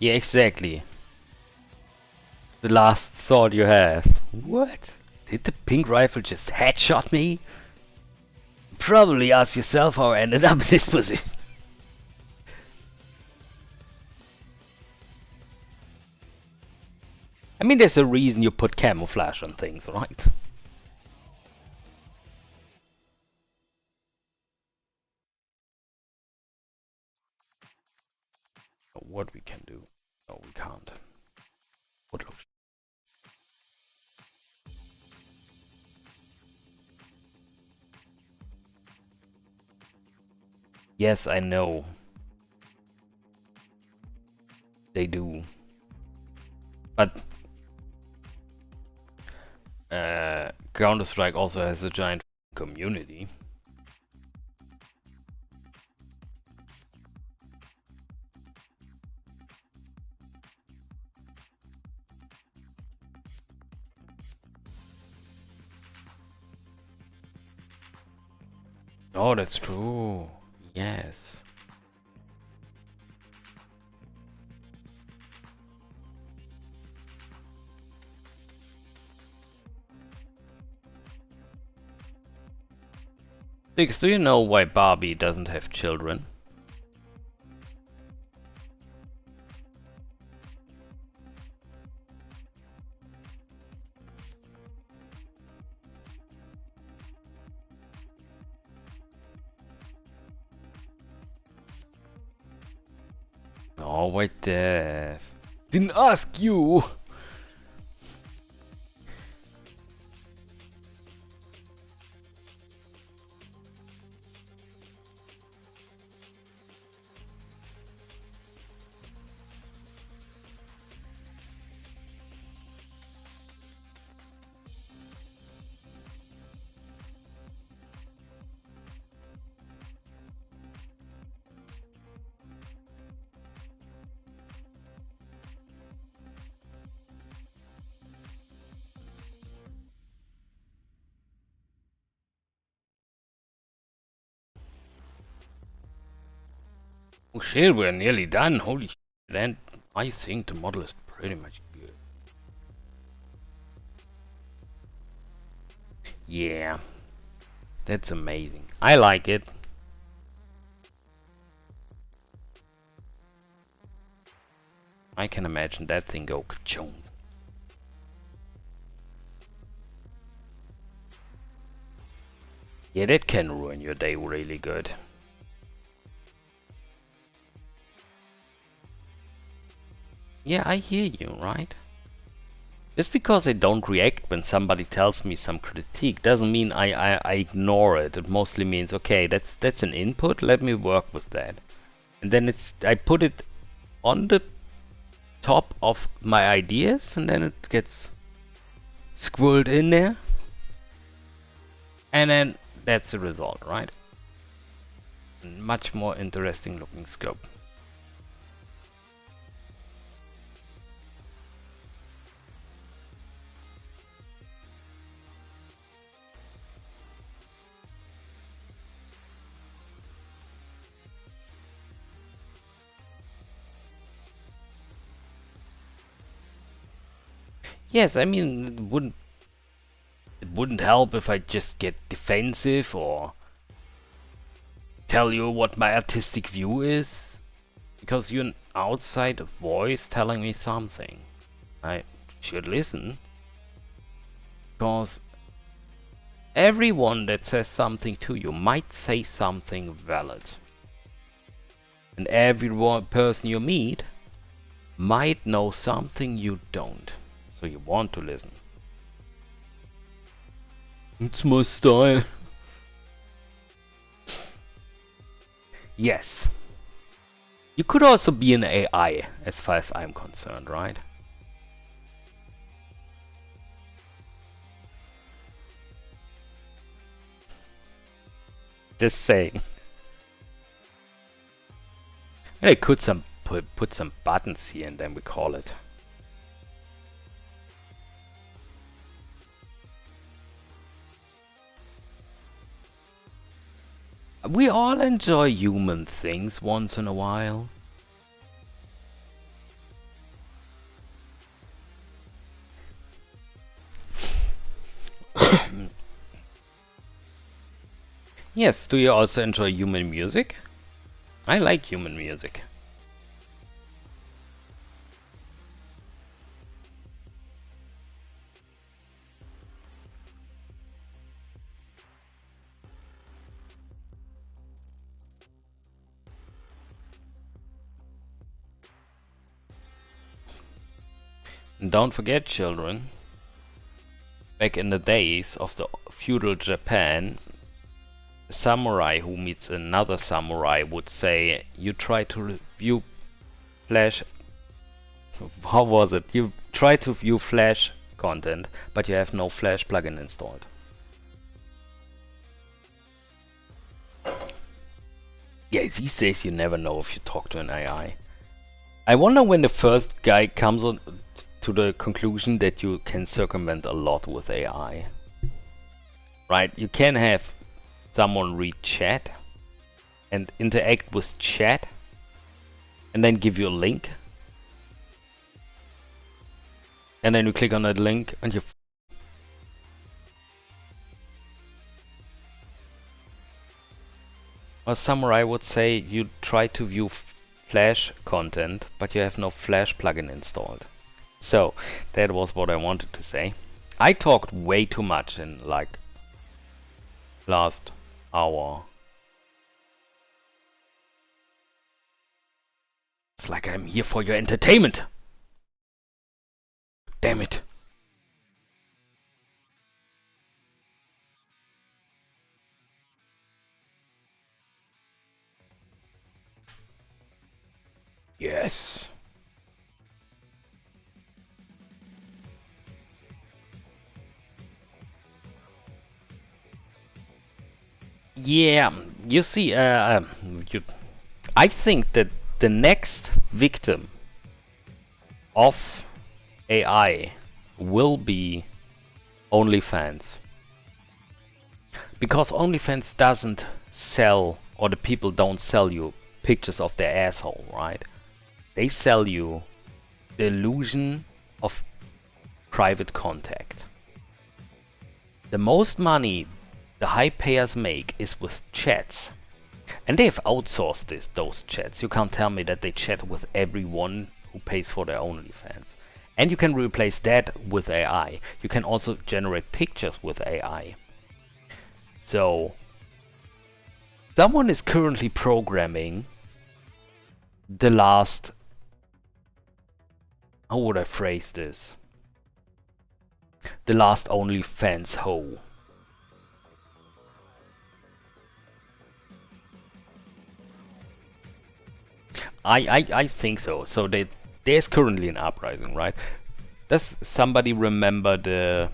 Yeah, exactly. The last thought you have. What? Did the pink rifle just headshot me? Probably ask yourself how I ended up in this position. I mean, there's a reason you put camouflage on things, right? What we can do? No, we can't. What looks? Yes, I know. They do. But Counter-Strike also has a giant community. Oh, that's true. Yes. Six, do you know why Barbie doesn't have children? Oh, wait, Dev. Didn't ask you! Oh shit, we're nearly done. Holy shit. And I think the model is pretty much good. Yeah. That's amazing. I like it. I can imagine that thing go ka-choom. Yeah, that can ruin your day really good. Yeah, I hear you, right? Just because I don't react when somebody tells me some critique doesn't mean I ignore it. It mostly means, okay, that's an input, let me work with that. And then I put it on the top of my ideas, and then it gets squirreled in there. And then that's the result, right? Much more interesting looking scope. Yes, I mean, it wouldn't help if I just get defensive or tell you what my artistic view is, because you're an outside voice telling me something. I should listen, because everyone that says something to you might say something valid, and every person you meet might know something you don't. So you want to listen. It's my style. Yes. You could also be an AI, as far as I'm concerned, right? Just saying. And I could put some buttons here and then we call it. We all enjoy human things once in a while. Yes, do you also enjoy human music? I like human music. And don't forget, children, back in the days of the feudal Japan, a samurai who meets another samurai would say, you try to view Flash... How was it? You try to view Flash content, but you have no Flash plugin installed. Yeah, these days you never know if you talk to an AI. I wonder when the first guy comes on to the conclusion that you can circumvent a lot with AI. Right? You can have someone read chat and interact with chat and then give you a link. And then you click on that link and you... A samurai would say you try to view Flash content, but you have no Flash plugin installed. So, that was what I wanted to say. I talked way too much in like last hour. It's like I'm here for your entertainment. Damn it. Yes. Yeah, you see, I think that the next victim of AI will be OnlyFans. Because OnlyFans doesn't sell, or the people don't sell you pictures of their asshole, right? They sell you the illusion of private contact. The most money the high payers make is with chats. And they've outsourced those chats. You can't tell me that they chat with everyone who pays for their OnlyFans. And you can replace that with AI. You can also generate pictures with AI. So, someone is currently programming the last... How would I phrase this? The last OnlyFans hoe. I think so. So there's currently an uprising, right? Does somebody remember the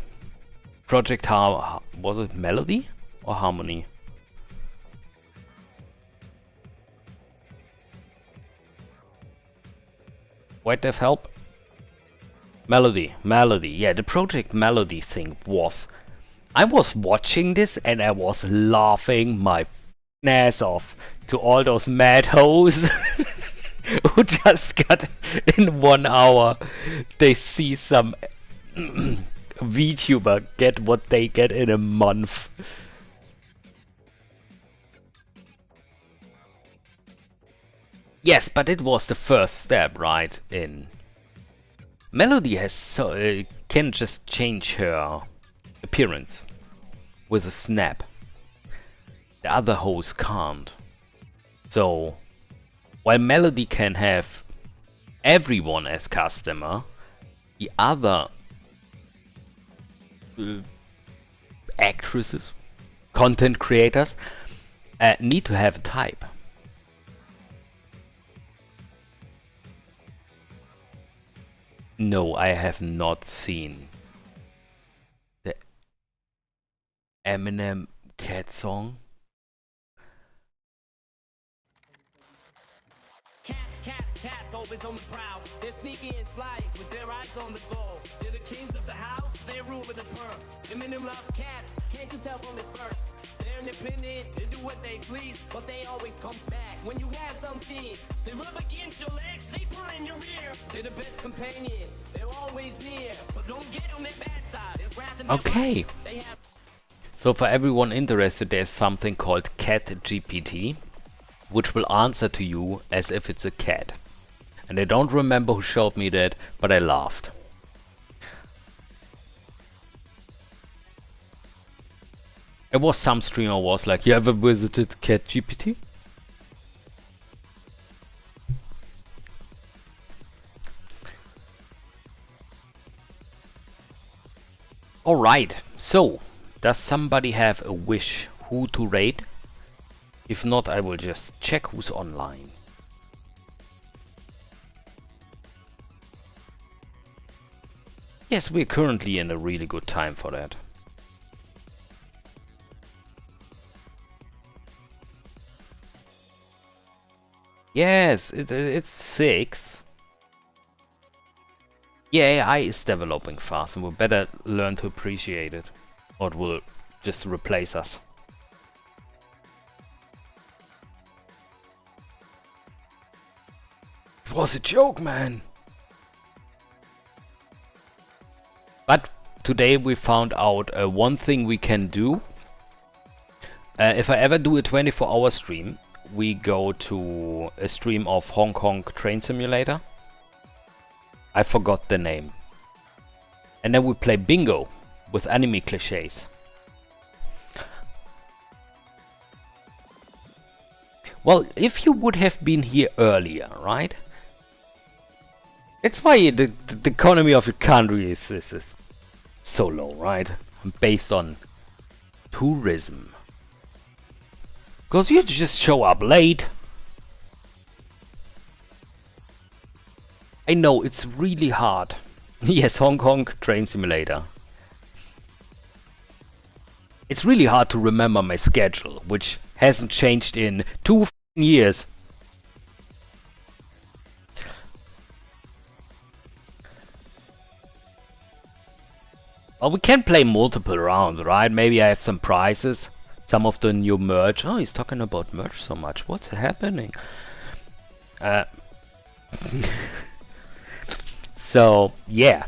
project? How was it? Melody or Harmony? White Dev help? Melody. Yeah, the project Melody thing was... I was watching this and I was laughing my ass off to all those mad hoes who just got in 1 hour. They see some VTuber get what they get in a month. Yes, but it was the first step, right? In Melody has can just change her appearance with a snap. The other host can't. So while Melody can have everyone as customer, the other actresses, content creators, need to have a type. No, I have not seen the Eminem cat song. Cats, always on the prowl. They're sneaky and sly with their eyes on the goal. They're the kings of the house, they rule with the perm. Eminem loves cats, can't you tell from his verse? They're independent, they do what they please, but they always come back when you have some cheese. They rub against your legs, they pull in your rear. They're the best companions, they're always near, but don't get on their bad side. There's rats in their Okay. they have. So for everyone interested, there's something called Cat GPT, which will answer to you as if it's a cat. And I don't remember who showed me that, but I laughed. It was some streamer was like, you ever visited Cat GPT? Alright, so does somebody have a wish who to raid? If not, I will just check who's online. Yes, we're currently in a really good time for that. Yes, it's 6. Yeah, AI is developing fast and we better learn to appreciate it, or it will just replace us. It was a joke, man! But today we found out one thing we can do. If I ever do a 24-hour stream, we go to a stream of Hong Kong Train Simulator. I forgot the name. And then we play bingo with anime cliches. Well, if you would have been here earlier, right? That's why the economy of your country is so low, right? Based on tourism. Because you just show up late. I know, it's really hard. Yes, Hong Kong Train Simulator. It's really hard to remember my schedule, which hasn't changed in 2 years. Well, we can play multiple rounds, right? Maybe I have some prizes. Some of the new merch. Oh, he's talking about merch so much. What's happening? So, yeah.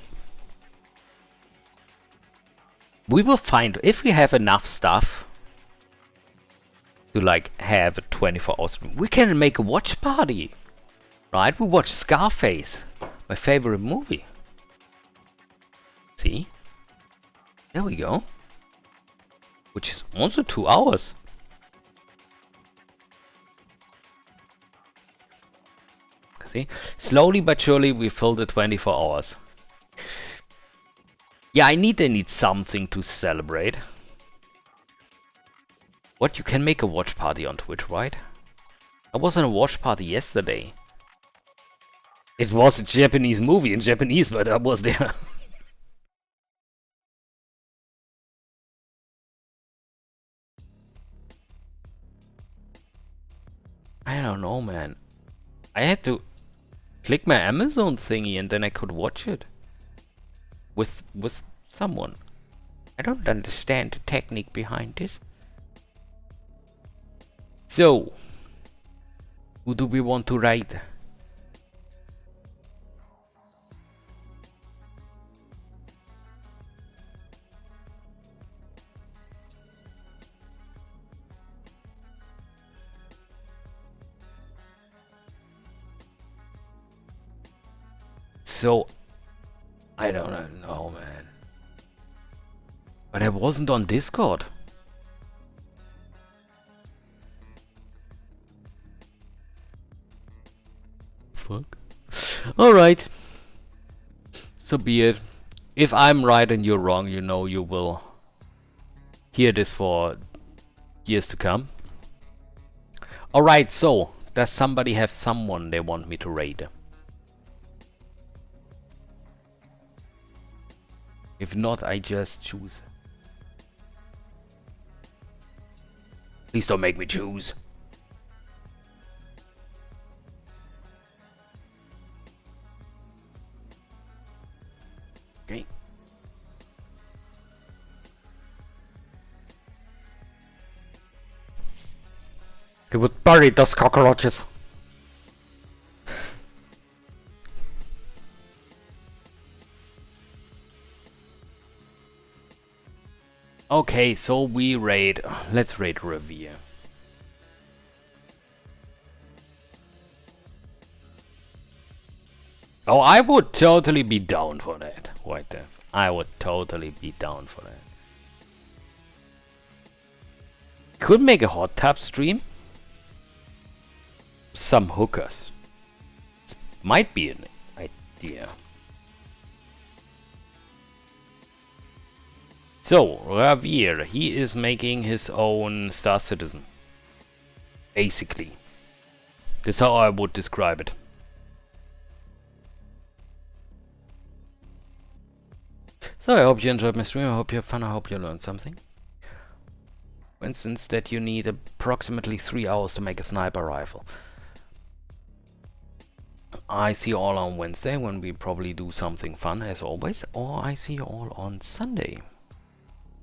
We will find, if we have enough stuff to like have a 24-hour stream, we can make a watch party. Right? We watch Scarface, my favorite movie. See? There we go. Which is also 2 hours. See? Slowly but surely we fill the 24 hours. Yeah, I need something to celebrate. What, you can make a watch party on Twitch, right? I was on a watch party yesterday. It was a Japanese movie in Japanese, but I was there. I don't know, man. I had to click my Amazon thingy and then I could watch it. With someone. I don't understand the technique behind this. So, who do we want to raid? So, I don't know, man. But I wasn't on Discord. Fuck. Alright. So be it. If I'm right and you're wrong, you know you will hear this for years to come. Alright, so does somebody have someone they want me to raid? If not, I just choose. Please don't make me choose. Okay. They would bury those cockroaches. Okay, so we raid. Let's raid Revere. Oh, I would totally be down for that. Right there. I would totally be down for that. Could make a hot tub stream. Some hookers. Might be an idea. So, Ravir, he is making his own Star Citizen. Basically. That's how I would describe it. So, I hope you enjoyed my stream, I hope you have fun, I hope you learned something. For instance, that you need approximately 3 hours to make a sniper rifle. I see you all on Wednesday when we probably do something fun as always, or I see you all on Sunday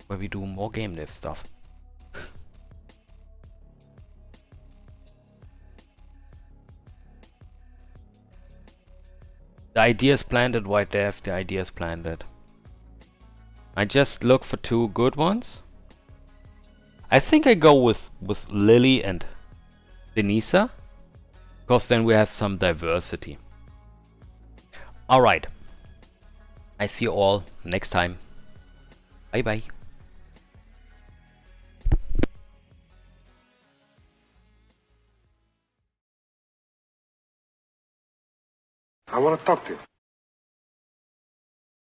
where we do more game dev stuff. The idea is planted, White Dev, the idea is planted. I just look for 2 good ones. I think I go with Lily and Denisa, because then we have some diversity. Alright. I see you all next time. Bye bye. I want to talk to you.